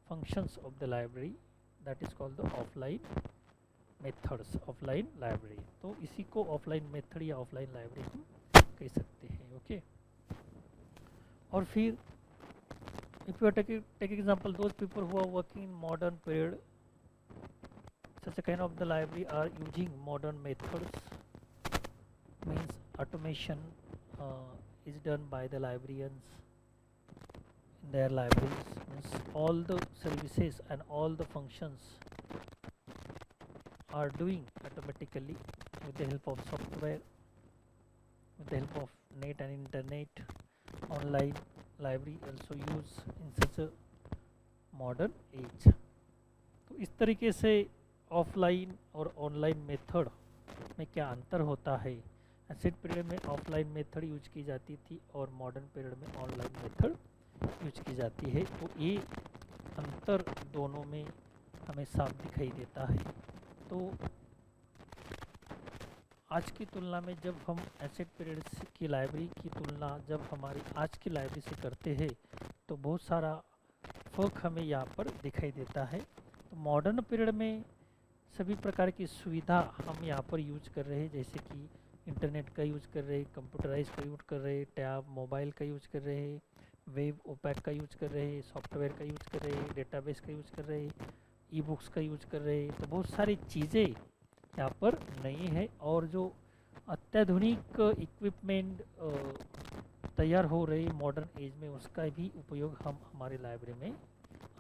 functions of the library, that is called the offline methods, offline library. तो इसी को offline method या offline library हम कह सकते हैं। Okay, और फिर if you take example, those people who are working in modern period, such a kind of the library are using modern methods, means automation is done by the librarians in their libraries, means all the services and all the functions are doing automatically with the help of software, with the help of net and internet. Online library also use in such a modern age. तो इस तरीके से offline और online method में क्या अंतर होता है। एंशिएंट पीरियड में ऑफलाइन मेथड यूज की जाती थी और मॉडर्न पीरियड में ऑनलाइन मेथड यूज की जाती है। तो ये अंतर दोनों में हमें साफ दिखाई देता है। तो आज की तुलना में जब हम एंशिएंट पीरियड की लाइब्रेरी की तुलना जब हमारी आज की लाइब्रेरी से करते हैं तो बहुत सारा फ़र्क हमें यहाँ पर दिखाई देता है। तो मॉडर्न पीरियड में सभी प्रकार की सुविधा हम यहाँ पर यूज कर रहे हैं, जैसे कि इंटरनेट का यूज कर रहे हैं, कंप्यूटराइज का यूज कर रहे हैं, टैब मोबाइल का यूज कर रहे हैं, वेब ओपैक का यूज कर रहे हैं, सॉफ्टवेयर का यूज कर रहे हैं, डेटाबेस का यूज कर रहे हैं, ई बुक्स का यूज कर रहे हैं। तो बहुत सारी चीज़ें यहाँ पर नई है और जो अत्याधुनिक इक्विपमेंट तैयार हो रही मॉडर्न एज में उसका भी उपयोग हम हमारे लाइब्रेरी में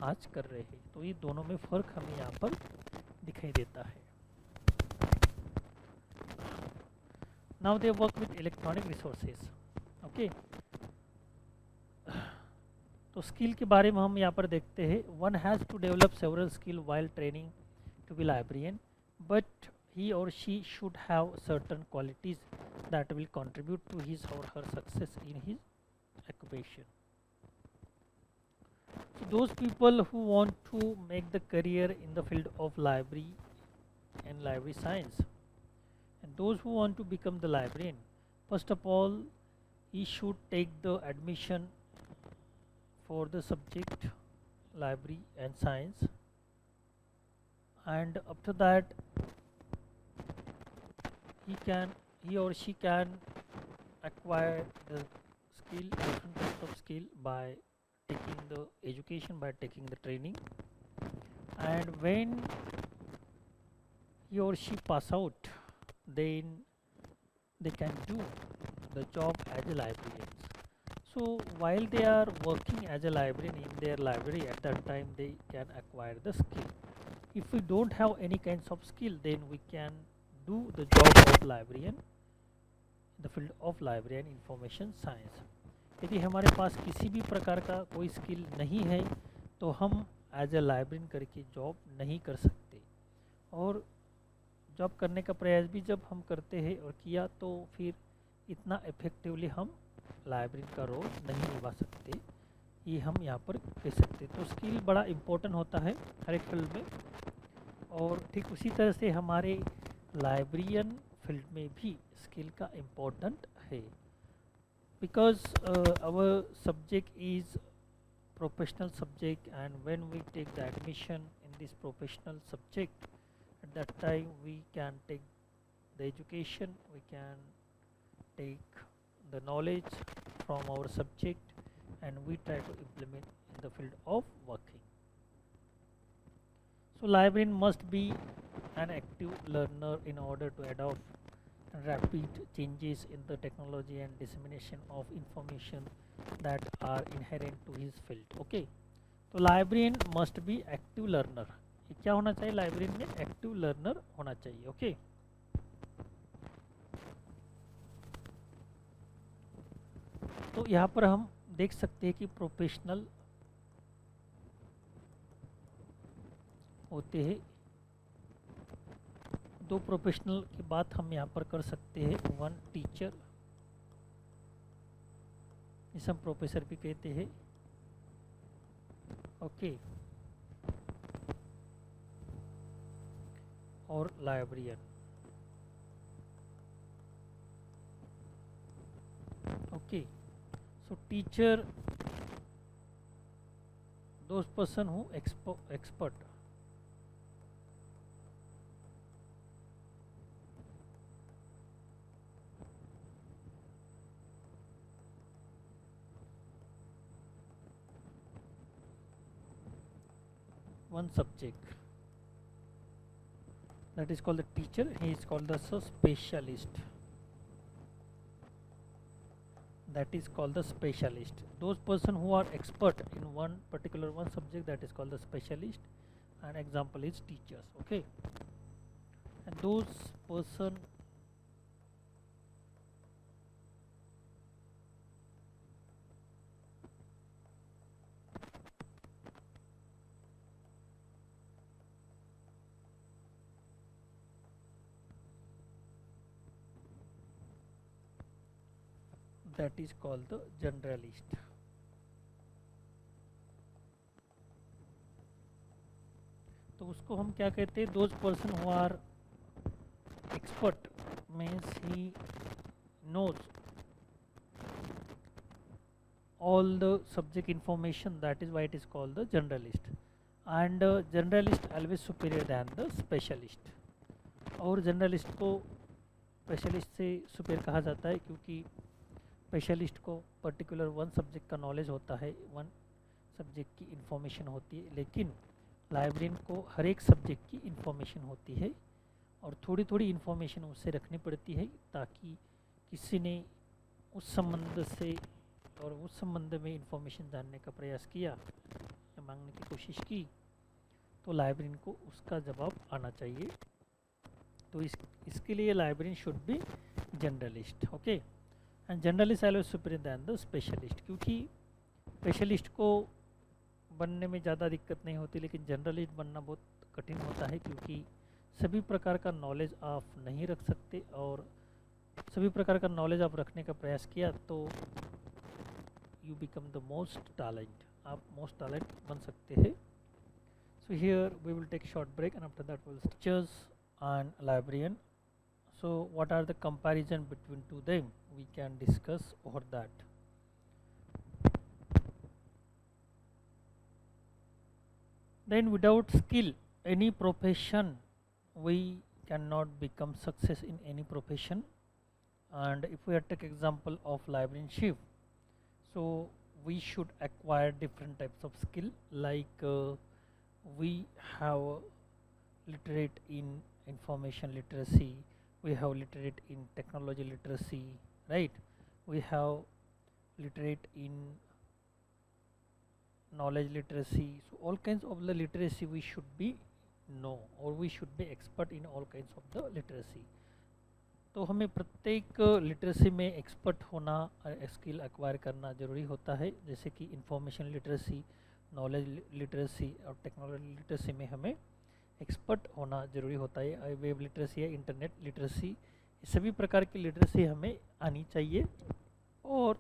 आज कर रहे हैं। तो ये दोनों में फ़र्क हमें यहाँ पर दिखाई देता है। Now they work with electronic resources. Okay, तो स्किल के बारे में हम यहाँ पर देखते हैं। One has to develop several skill while training to be librarian, but he or she should have certain qualities that will contribute to his or her success in his occupation. So those people who want to make the career in the field of library and library science, and those who want to become the librarian, first of all he should take the admission for the subject library and science, and after that he or she can acquire the skill, different types of skill by taking the education, by taking the training, and when he or she pass out, then they can do the job as a librarian. So while they are working as a librarian in their library, at that time they can acquire the skill. If we don't have any kinds of skill, then we can do the job of librarian in the field of library and information science. यदि हमारे पास किसी भी प्रकार का कोई skill नहीं है तो हम एज ए लाइब्रेरियन करके जॉब नहीं कर सकते, और जॉब करने का प्रयास भी जब हम करते हैं और किया तो फिर इतना इफेक्टिवली हम लाइब्रेरियन का रोल नहीं निभा सकते, ये हम यहाँ पर कह सकते। तो स्किल बड़ा इम्पोर्टेंट होता है हर एक फील्ड में, और ठीक उसी तरह से हमारे लाइब्रेरियन फील्ड में भी स्किल का इम्पोर्टेंट है, because our subject is professional subject, and when we take the admission in this professional subject, at that time we can take the education, we can take the knowledge from our subject, and we try to implement in the field of working. So librarian must be an active learner in order to adopt rapid changes in the technology and dissemination of information that are inherent to his field. Okay, तो librarian must be active learner. ये क्या होना चाहिए? Librarian में active learner होना चाहिए. Okay, तो यहाँ पर हम देख सकते हैं कि प्रोफेशनल होते हैं. दो प्रोफेशनल की बात हम यहाँ पर कर सकते हैं. वन टीचर, जिसे हम प्रोफेसर भी कहते हैं. ओके, और librarian. Okay, so teacher those person who expert. One subject, that is called the teacher. He is called the specialist. That is called the specialist. Those person who are expert in one particular one subject, that is called the specialist. An example is teachers. Okay, and those person that is called the generalist. तो उसको हम क्या कहते हैं? Those person who are expert means he knows all the subject information, that is why it is called the generalist. And generalist always superior than the specialist. और generalist को specialist से superior कहा जाता है क्योंकि स्पेशलिस्ट को particular one subject का knowledge होता है, वन सब्जेक्ट की इन्फॉर्मेशन होती है, लेकिन लाइब्रेरियन को हर एक सब्जेक्ट की इन्फॉर्मेशन होती है और थोड़ी थोड़ी इन्फॉर्मेशन उससे रखनी पड़ती है ताकि किसी ने उस संबंध से और उस संबंध में इन्फॉर्मेशन जानने का प्रयास किया या मांगने की कोशिश की तो लाइब्रेरियन को उसका जवाब आना चाहिए. तो इसके लिए librarian should be generalist. Okay, and generalist always superior then the specialist, क्योंकि स्पेशलिस्ट को बनने में ज़्यादा दिक्कत नहीं होती, लेकिन जनरलिस्ट बनना बहुत कठिन होता है क्योंकि सभी प्रकार का नॉलेज आप नहीं रख सकते, और सभी प्रकार का नॉलेज आप रखने का प्रयास किया तो you become the most talent, आप मोस्ट टैलेंट बन सकते हैं. So here we will take short break and after that will teachers and librarian. So what are the comparison between to them? We can discuss over that. Then without skill, any profession, we cannot become success in any profession. And if we take example of librarianship, so we should acquire different types of skill, like we have literate in information literacy, we have literate in technology literacy, right? We have literate in knowledge literacy. So all kinds of the literacy we should be know, or we should be expert in all kinds of the literacy. तो हमें प्रत्येक literacy में expert होना, skill acquire करना ज़रूरी होता है, जैसे कि इंफॉर्मेशन लिटरेसी, नॉलेज लिटरेसी और टेक्नोलॉजी लिटरेसी में हमें एक्सपर्ट होना ज़रूरी होता है. वेब लिटरेसी है, इंटरनेट लिटरेसी, सभी प्रकार की लिटरेसी हमें आनी चाहिए. और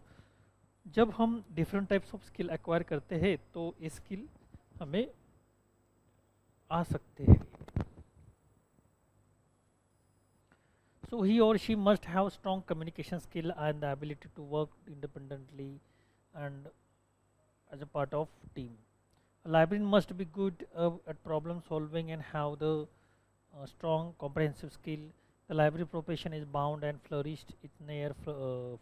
जब हम different types of skill acquire करते हैं तो ये स्किल हमें आ सकते हैं. So he or she must have strong communication skill and the ability to work independently and as a part of team. A librarian must be good at problem solving and have the strong comprehensive skill. The library profession is bound and flourished in near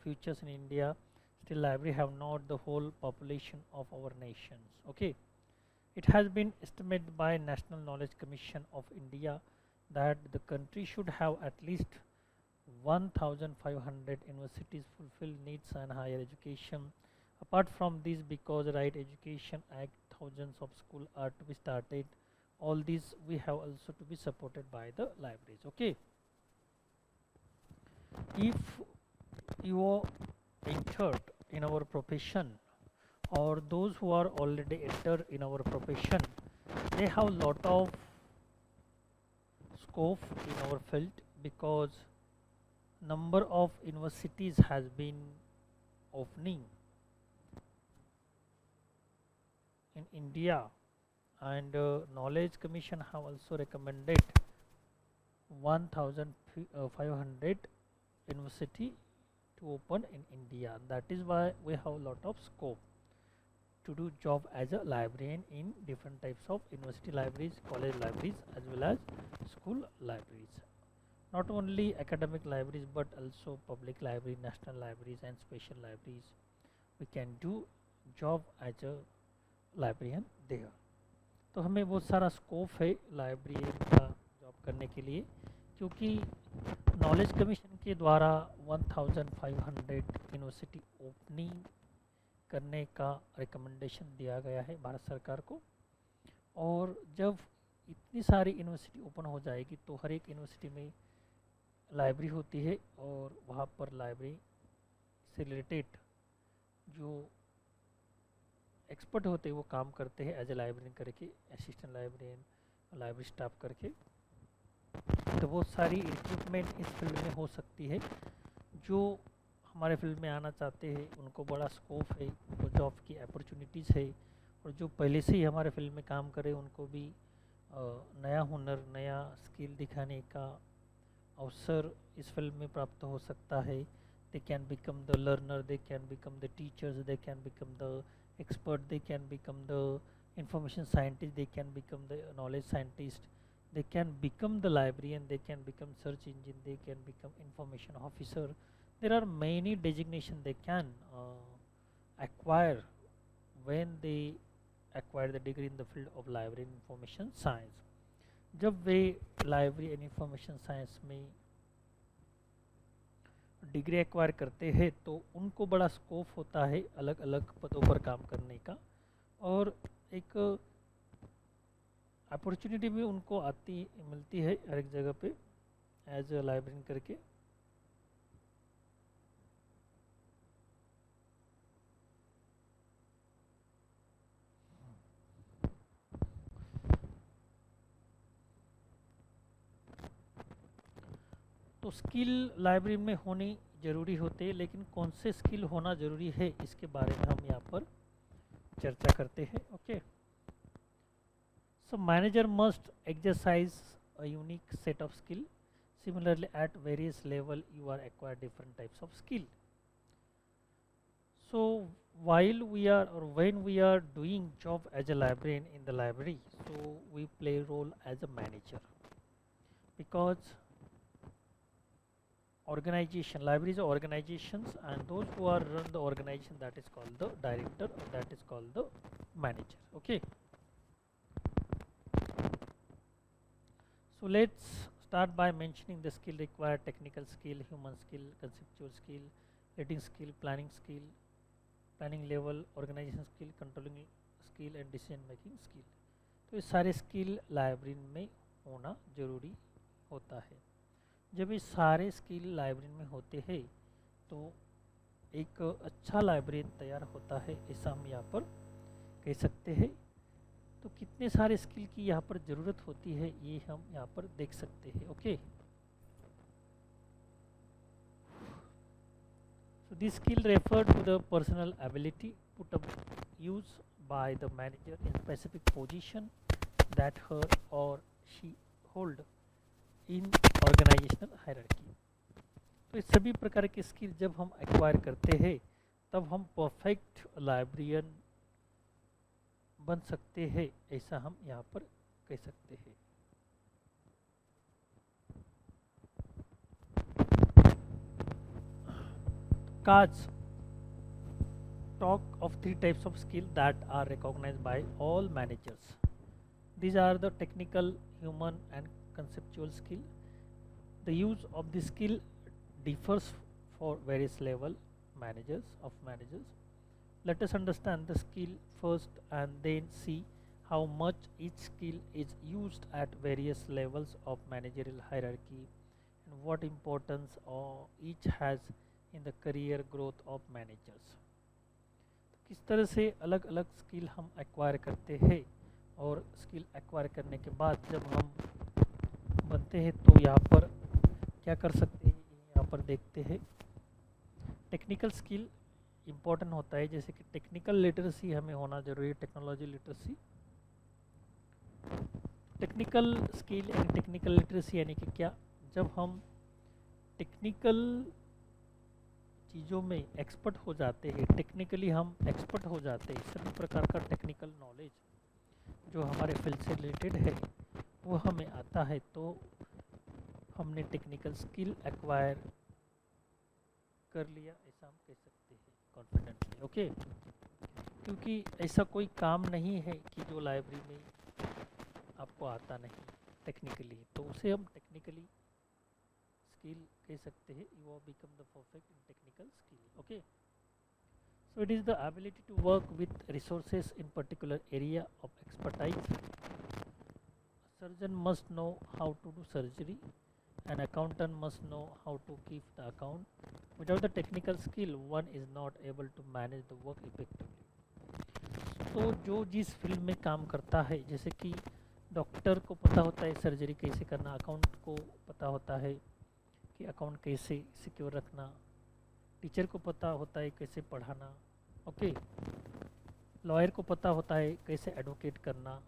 futures in India. Still, library have not the whole population of our nations. Okay, it has been estimated by National Knowledge Commission of India that the country should have at least 1,500 universities fulfill needs and higher education. Apart from this, because Right Education Act, thousands of schools are to be started. All these we have also to be supported by the libraries. Okay, if you are entered in our profession or those who are already entered in our profession, they have lot of scope in our field because number of universities has been opening in India, and Knowledge Commission have also recommended 1,500 university to open in India. That is why we have a lot of scope to do job as a librarian in different types of university libraries, college libraries as well as school libraries. Not only academic libraries but also public library, national libraries and special libraries. We can do job as a librarian there. तो हमें बहुत सारा scope है librarian का job करने के लिए, क्योंकि नॉलेज कमीशन के द्वारा 1,500 यूनिवर्सिटी ओपनिंग करने का रिकमेंडेशन दिया गया है भारत सरकार को। और जब इतनी सारी यूनिवर्सिटी ओपन हो जाएगी तो हर एक यूनिवर्सिटी में लाइब्रेरी होती है और वहाँ पर लाइब्रेरी से रिलेटेड जो एक्सपर्ट होते हैं वो काम करते हैं एज ए लाइब्रेरियन करके, असिस्टेंट लाइब्रेरियन, लाइब्रेरी स्टाफ करके। तो बहुत सारी रिक्रूटमेंट इस फील्ड में हो सकती है। जो हमारे फील्ड में आना चाहते हैं उनको बड़ा स्कोप है, उनको जॉब की अपॉर्चुनिटीज़ है, और जो पहले से ही हमारे फील्ड में काम करे उनको भी नया हुनर, नया स्किल दिखाने का अवसर इस फील्ड में प्राप्त हो सकता है। They can become the learner, they can become the teachers, they can become the expert, they can become the information scientist, they can become the knowledge scientist, they can become the librarian, they can become search engine, they can become information officer. There are many designations they can acquire when they acquire the degree in the field of library and information science. जब वे library and information science में degree acquire करते हैं तो उनको बड़ा scope होता है अलग अलग पदों पर काम करने का, और एक अपॉर्चुनिटी भी उनको मिलती है हर एक जगह पे एज ए लाइब्रेरियन करके। तो स्किल लाइब्रेरी में होनी ज़रूरी होते हैं, लेकिन कौन से स्किल होना ज़रूरी है इसके बारे में हम यहाँ पर चर्चा करते हैं। Okay, so manager must exercise a unique set of skill, similarly at various level you are acquire different types of skill. So while we are or when we are doing job as a librarian in the library, so we play role as a manager, because organization, libraries are organizations, and those who are run the organization, that is called the director, or that is called the manager. Okay, so let's start by mentioning the skill required: technical skill, human skill, conceptual skill, leading skill, planning level, organization skill, controlling skill and decision making skill. तो ये सारे skill library में होना ज़रूरी होता है। जब ये सारे स्किल लाइब्रेरी में होते हैं तो एक अच्छा लाइब्रेरियन तैयार होता है, ऐसा हम यहाँ पर कह सकते हैं। तो कितने सारे स्किल की यहाँ पर ज़रूरत होती है ये हम यहाँ पर देख सकते हैं। Okay, so this skill refer to the personal ability put up use by the manager in specific position that her or she hold in organizational hierarchy. तो इस सभी प्रकार के स्किल जब हम एक्वायर करते हैं तब हम परफेक्ट लाइब्रेरियन बन सकते हैं, ऐसा हम यहाँ पर कह सकते हैं। Kaz talk of three types of skill that are recognized by all managers. These are the technical, human and conceptual skill. The use of this skill differs for various level managers. Let us understand the skill first and then see how much each skill is used at various levels of managerial hierarchy and what importance each has in the career growth of managers. किस तरह से अलग अलग skill हम acquire करते हैं और skill acquire करने के बाद जब हम बनते हैं तो यहाँ पर क्या कर सकते हैं, यहाँ पर देखते हैं। टेक्निकल स्किल इम्पोर्टेंट होता है, जैसे कि टेक्निकल लिटरेसी हमें होना जरूरी है, टेक्नोलॉजी लिटरेसी। टेक्निकल स्किल यानी टेक्निकल लिटरेसी यानी कि क्या, जब हम टेक्निकल चीज़ों में एक्सपर्ट हो जाते हैं, टेक्निकली हम एक्सपर्ट हो जाते हैं, सभी प्रकार का टेक्निकल नॉलेज जो हमारे फील्ड से रिलेटेड है वो हमें आता है, तो हमने टेक्निकल स्किल एक्वायर कर लिया, ऐसा हम कह सकते हैं कॉन्फिडेंटली। ओके, क्योंकि ऐसा कोई काम नहीं है कि जो लाइब्रेरी में आपको आता नहीं टेक्निकली, तो उसे हम टेक्निकली स्किल कह सकते हैं। You are become the perfect in technical skill. Okay, so it is the ability to work with resources in particular area of expertise. A surgeon must know how to do surgery. An accountant must know how to keep the account. Without the technical skill, one is not able to manage the work effectively. तो जो जिस field में काम करता है, जैसे कि doctor को पता होता है सर्जरी कैसे करना, अकाउंट को पता होता है कि अकाउंट कैसे सिक्योर रखना, टीचर को पता होता है कैसे पढ़ाना, ओके, लॉयर को पता होता है कैसे एडवोकेट करना।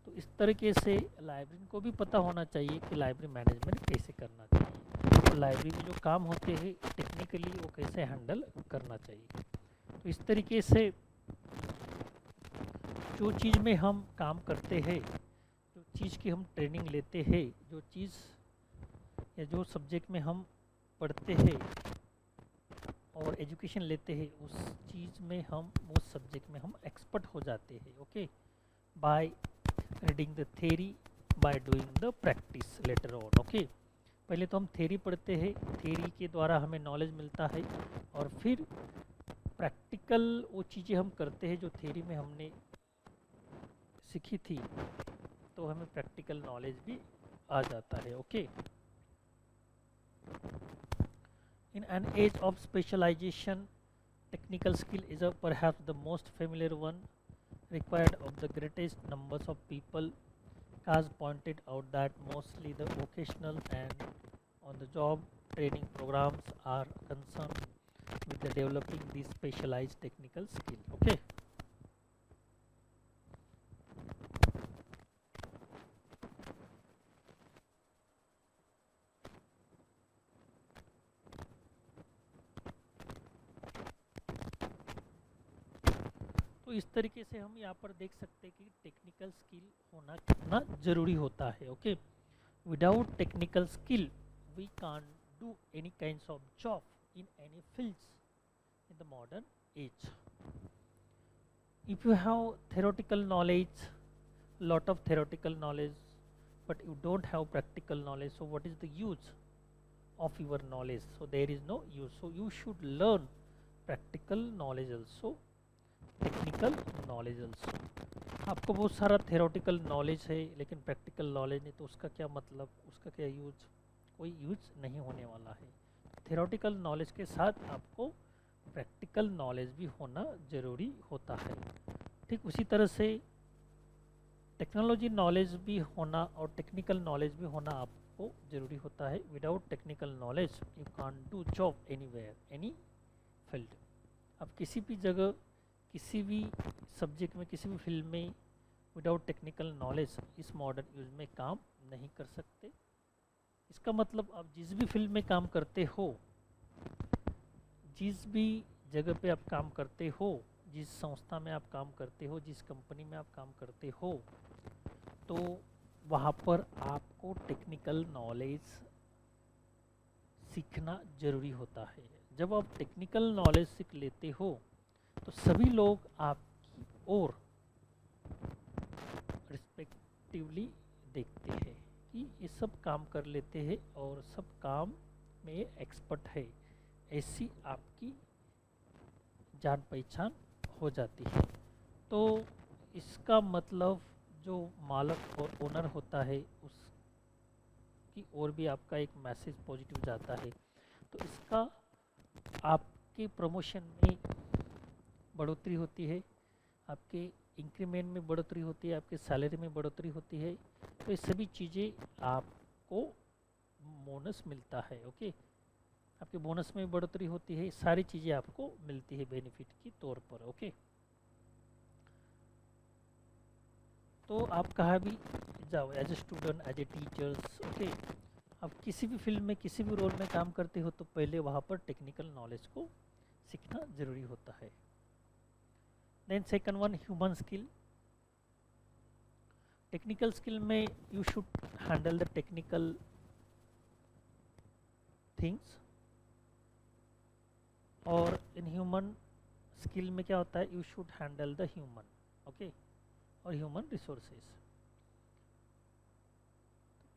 तो इस तरीके से लाइब्रेरी को भी पता होना चाहिए कि लाइब्रेरी मैनेजमेंट कैसे करना चाहिए, तो लाइब्रेरी में जो काम होते हैं टेक्निकली वो कैसे हैंडल करना चाहिए। तो इस तरीके से जो चीज़ में हम काम करते हैं, जो चीज़ की हम ट्रेनिंग लेते हैं, जो चीज़ या जो सब्जेक्ट में हम पढ़ते हैं और एजुकेशन लेते हैं, उस चीज़ में हम उस सब्जेक्ट में हम एक्सपर्ट हो जाते हैं। Okay, by reading the theory, by doing the practice later on. Okay, पहले तो हम थ्योरी पढ़ते हैं, थ्योरी के द्वारा हमें नॉलेज मिलता है, और फिर प्रैक्टिकल वो चीज़ें हम करते हैं जो थ्योरी में हमने सीखी थी, तो हमें प्रैक्टिकल नॉलेज भी आ जाता है। Okay, in an age of specialization, technical skill is perhaps the most familiar one, required of the greatest numbers of people. Has pointed out that mostly the vocational and on-the-job training programs are concerned with the developing these specialized technical skill. Okay. तो इस तरीके से हम यहाँ पर देख सकते हैं कि टेक्निकल स्किल होना कितना ज़रूरी होता है। Okay, without technical skill we can't do any kinds of job in any fields in the modern age. If you have theoretical knowledge, lot of theoretical knowledge, but you don't have practical knowledge, so what is the use of your knowledge? So there is no use, so you should learn practical knowledge also, technical knowledge also. आपको बहुत सारा theoretical knowledge है लेकिन practical knowledge नहीं, तो उसका क्या मतलब, उसका क्या यूज, कोई यूज नहीं होने वाला है। थेरोटिकल नॉलेज के साथ आपको प्रैक्टिकल नॉलेज भी होना ज़रूरी होता है। ठीक उसी तरह से टेक्नोलॉजी नॉलेज भी होना और टेक्निकल नॉलेज भी होना आपको ज़रूरी होता है। Without technical knowledge you can't do job anywhere, any field. आप किसी भी जगह, किसी भी सब्जेक्ट में, किसी भी फील्ड में विदाउट टेक्निकल नॉलेज इस मॉडर्न यूज में काम नहीं कर सकते। इसका मतलब आप जिस भी फील्ड में काम करते हो जिस भी जगह पे आप काम करते हो, जिस संस्था में आप काम करते हो, जिस कंपनी में आप काम करते हो, तो वहाँ पर आपको टेक्निकल नॉलेज सीखना ज़रूरी होता है। जब आप टेक्निकल नॉलेज सीख लेते हो तो सभी लोग आपकी ओर रिस्पेक्टिवली देखते हैं कि ये सब काम कर लेते हैं और सब काम में एक्सपर्ट है, ऐसी आपकी जान पहचान हो जाती है। तो इसका मतलब जो मालिक और ओनर होता है उसकी ओर भी आपका एक मैसेज पॉजिटिव जाता है। तो इसका आपके प्रमोशन में बढ़ोतरी होती है, आपके इंक्रीमेंट में बढ़ोतरी होती है, आपके सैलरी में बढ़ोतरी होती है। तो ये सभी चीज़ें आपको बोनस मिलता है। ओके, आपके बोनस में बढ़ोतरी होती है, सारी चीज़ें आपको मिलती है बेनिफिट के तौर पर। ओके, तो आप कहाँ भी जाओ, as a student, as a teachers, okay, आप किसी भी फील्ड में किसी भी रोल में काम करते हो तो पहले वहाँ पर टेक्निकल नॉलेज को सीखना ज़रूरी होता है। Then second one, human skill. Technical skill में you should handle the technical things, और इन ह्यूमन स्किल में क्या होता है, you should handle the human, okay, और ह्यूमन रिसोर्सेज।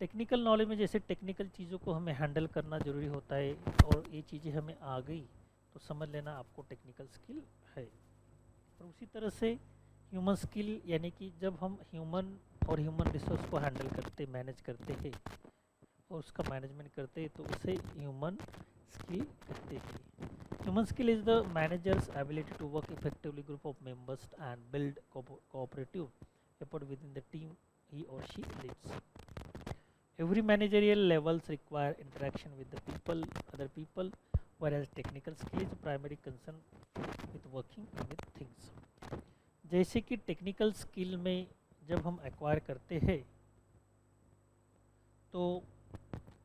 टेक्निकल नॉलेज में जैसे टेक्निकल चीज़ों को हमें हैंडल करना ज़रूरी होता है, और ये चीज़ें हमें आ गई तो समझ लेना आपको टेक्निकल स्किल है। और उसी तरह से ह्यूमन स्किल, यानी कि जब हम ह्यूमन और ह्यूमन रिसोर्स को हैंडल करते, मैनेज करते हैं और उसका मैनेजमेंट करते हैं तो उसे ह्यूमन स्किल कहते हैं। Human skill is the manager's ability to work effectively group of members and build cooperative effort with in the team he और she leads. Every managerial levels require interaction with the people, other people, whereas technical skill is primary concern with working with things. जैसे कि technical skill में जब हम acquire करते हैं तो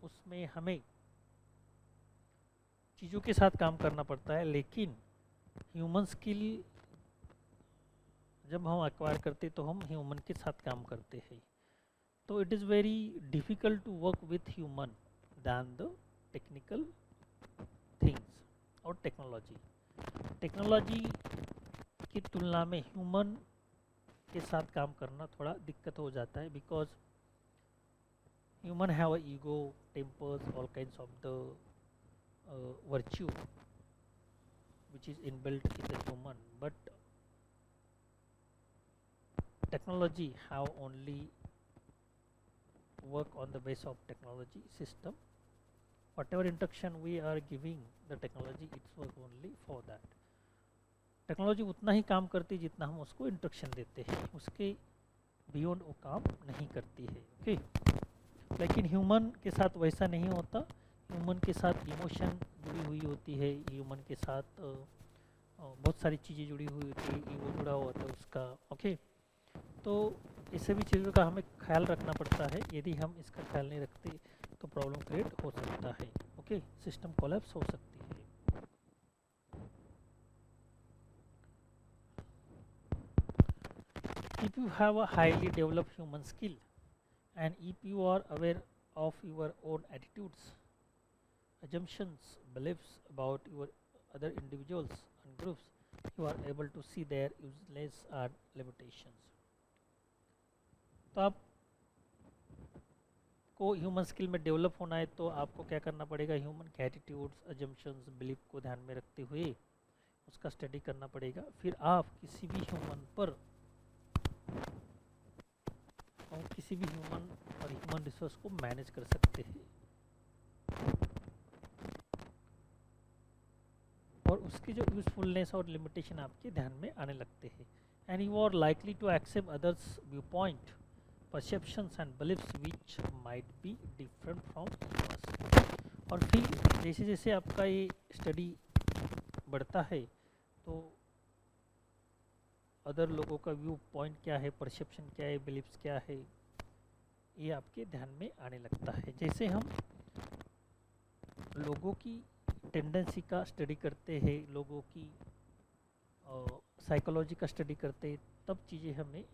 उसमें हमें चीज़ों के साथ काम करना पड़ता है, लेकिन ह्यूमन स्किल जब हम एक्वायर करते तो हम ह्यूमन के साथ काम करते हैं। तो it is very difficult to work with human than the technical things और टेक्नोलॉजी। टेक्नोलॉजी की तुलना में ह्यूमन के साथ काम करना थोड़ा दिक्कत हो जाता है, because human have a ego, tempers, all kinds of the virtue which is inbuilt in the human, but technology have only work on the base of technology system. Whatever instruction we are giving the technology, it's work only for that. Technology उतना ही काम करती है जितना हम उसको instruction देते हैं, उसके बियॉन्ड वो काम नहीं करती है। ओके, लेकिन ह्यूमन के साथ वैसा नहीं होता। ह्यूमन के साथ इमोशन जुड़ी हुई होती है, ह्यूमन के साथ बहुत सारी चीज़ें जुड़ी हुई होती है, ईगो जुड़ा हुआ होता है उसका। ओके, तो इस सभी चीज़ों का हमें ख्याल रखना पड़ता है। यदि हम इसका ख्याल नहीं रखते तो प्रॉब्लम क्रिएट हो सकता है। ओके, सिस्टम कोलैप्स हो सकती है। If you have a highly developed human skill and if you are aware of your own attitudes, assumptions, beliefs about your other individuals and groups, you are able to see their useless and limitations. तो आप को human skill में develop होना है तो आपको क्या करना पड़ेगा, ह्यूमन के एटीट्यूड्स, अजम्पशंस, बिलीफ को ध्यान में रखते हुए उसका स्टडी करना पड़ेगा। फिर आप किसी भी ह्यूमन पर और किसी भी ह्यूमन और ह्यूमन रिसोर्स को मैनेज कर सकते हैं और उसकी जो यूजफुलनेस और लिमिटेशन आपके ध्यान में आने लगते हैं। And you are likely to accept others view point, perceptions and beliefs which might be different from yours. और फिर जैसे जैसे आपका ये स्टडी बढ़ता है तो अदर लोगों का व्यू पॉइंट क्या है, परसेप्शन क्या है, बिलीफ्स क्या है, ये आपके ध्यान में आने लगता है। जैसे हम लोगों की टेंडेंसी का स्टडी करते हैं, लोगों की साइकोलॉजी का स्टडी करते हैं, तब चीज़ें हमें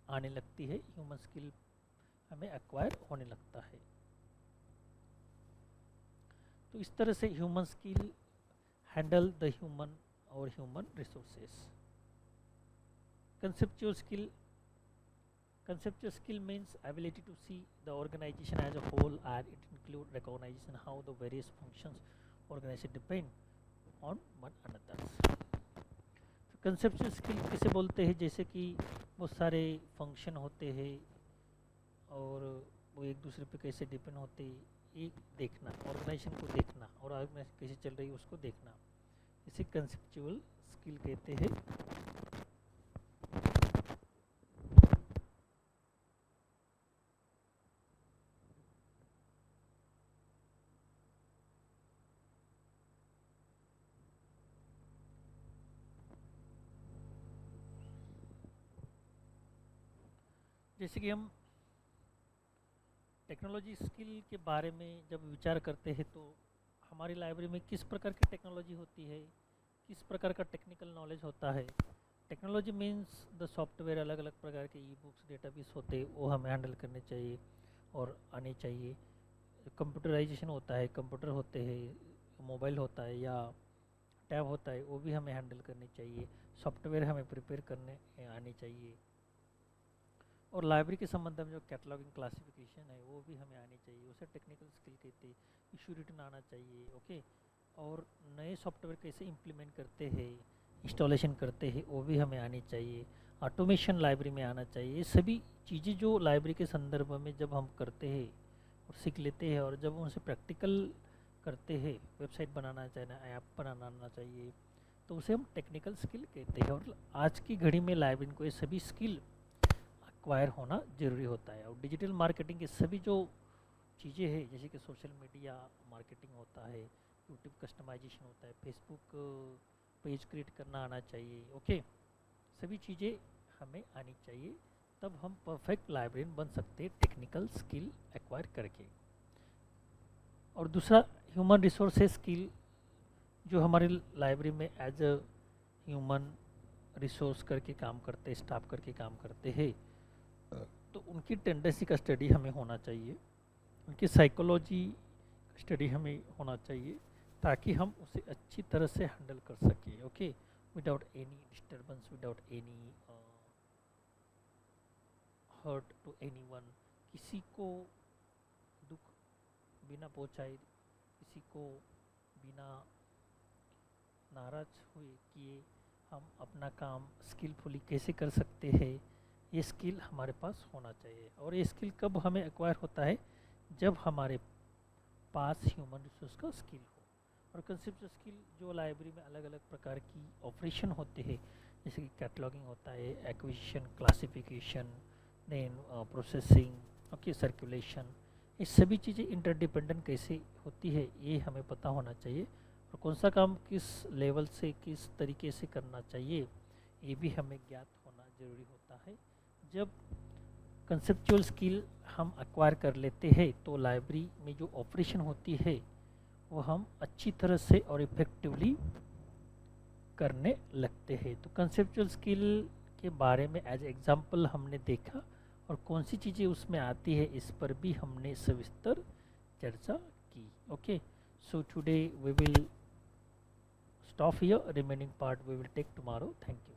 आने लगती है, ह्यूमन स्किल हमें एक्वायर होने लगता है। तो इस तरह से human skill handle the human और human resources. Conceptual skill means ability to see the organization as a whole, and it include recognition how the various functions organization depend on one another. तो conceptual skill किसे बोलते हैं? जैसे कि बहुत सारे function होते हैं और वो एक दूसरे पे कैसे डिपेंड होते हैं, एक देखना, ऑर्गेनाइजेशन को देखना और ऑर्गेनाइजेशन कैसे चल रही है उसको देखना, इसे कंसेप्चुअल स्किल कहते हैं। जैसे कि हम टेक्नोलॉजी स्किल के बारे में जब विचार करते हैं तो हमारी लाइब्रेरी में किस प्रकार की टेक्नोलॉजी होती है, किस प्रकार का टेक्निकल नॉलेज होता है। टेक्नोलॉजी मीन्स द सॉफ्टवेयर, अलग अलग प्रकार के ई बुक्स, डेटाबेस होते हैं, वो हमें हैंडल करने चाहिए और आने चाहिए। कंप्यूटराइजेशन होता है, कंप्यूटर होते हैं, मोबाइल होता है या टैब होता है, वो भी हमें हैंडल करने चाहिए। सॉफ्टवेयर हमें प्रिपेयर करने आने चाहिए। और लाइब्रेरी के संबंध में जो कैटलॉगिंग क्लासिफिकेशन है वो भी हमें आनी चाहिए, उसे टेक्निकल स्किल कहते हैं। इशू रिटर्न आना चाहिए, ओके। और नए सॉफ्टवेयर कैसे इम्प्लीमेंट करते हैं, इंस्टॉलेशन करते हैं, वो भी हमें आनी चाहिए। ऑटोमेशन लाइब्रेरी में आना चाहिए। ये सभी चीज़ें जो लाइब्रेरी के संदर्भ में जब हम करते हैं और सीख लेते हैं और जब उनसे प्रैक्टिकल करते हैं, वेबसाइट बनाना चाहिए, ऐप बनाना चाहिए, तो उसे हम टेक्निकल स्किल कहते हैं। और आज की घड़ी में लाइब्रेरी को ये सभी स्किल एक्वायर होना ज़रूरी होता है। और डिजिटल मार्केटिंग की सभी जो चीज़ें हैं, जैसे कि सोशल मीडिया मार्केटिंग होता है, यूट्यूब कस्टमाइजेशन होता है, फेसबुक पेज क्रिएट करना आना चाहिए, ओके। सभी चीज़ें हमें आनी चाहिए, तब हम परफेक्ट लाइब्रेरियन बन सकते हैं टेक्निकल स्किल एक्वायर करके। और दूसरा ह्यूमन रिसोर्सेज स्किल, जो हमारी लाइब्रेरी में एज अ ह्यूमन रिसोर्स करके काम करते हैं, स्टाफ करके काम करते हैं, तो उनकी टेंडेंसी का स्टडी हमें होना चाहिए, उनकी साइकोलॉजी स्टडी हमें होना चाहिए, ताकि हम उसे अच्छी तरह से हैंडल कर सकें, okay, without any disturbance, without any hurt to anyone. किसी को दुख बिना पहुंचाए, किसी को बिना नाराज हुए किए हम अपना काम स्किलफुली कैसे कर सकते हैं, ये स्किल हमारे पास होना चाहिए। और ये स्किल कब हमें एक्वायर होता है? जब हमारे पास ह्यूमन रिसोर्स का स्किल हो। और कंसेप्चुअल स्किल जो लाइब्रेरी में अलग अलग प्रकार की ऑपरेशन होते हैं, जैसे कि कैटलॉगिंग होता है, acquisition, classification, then processing, okay, circulation, ये सभी चीज़ें इंटरडिपेंडेंट कैसे होती है ये हमें पता होना चाहिए। और कौन सा काम किस लेवल से किस तरीके से करना चाहिए ये भी हमें ज्ञात होना ज़रूरी होता है। जब कंसेप्चुअल स्किल हम एक्वायर कर लेते हैं तो लाइब्रेरी में जो ऑपरेशन होती है वो हम अच्छी तरह से और इफ़ेक्टिवली करने लगते हैं। तो कंसेप्चुअल स्किल के बारे में एज एग्जांपल हमने देखा और कौन सी चीज़ें उसमें आती है इस पर भी हमने सविस्तर चर्चा की, okay. So today we will stop here, remaining part we will take tomorrow. Thank you.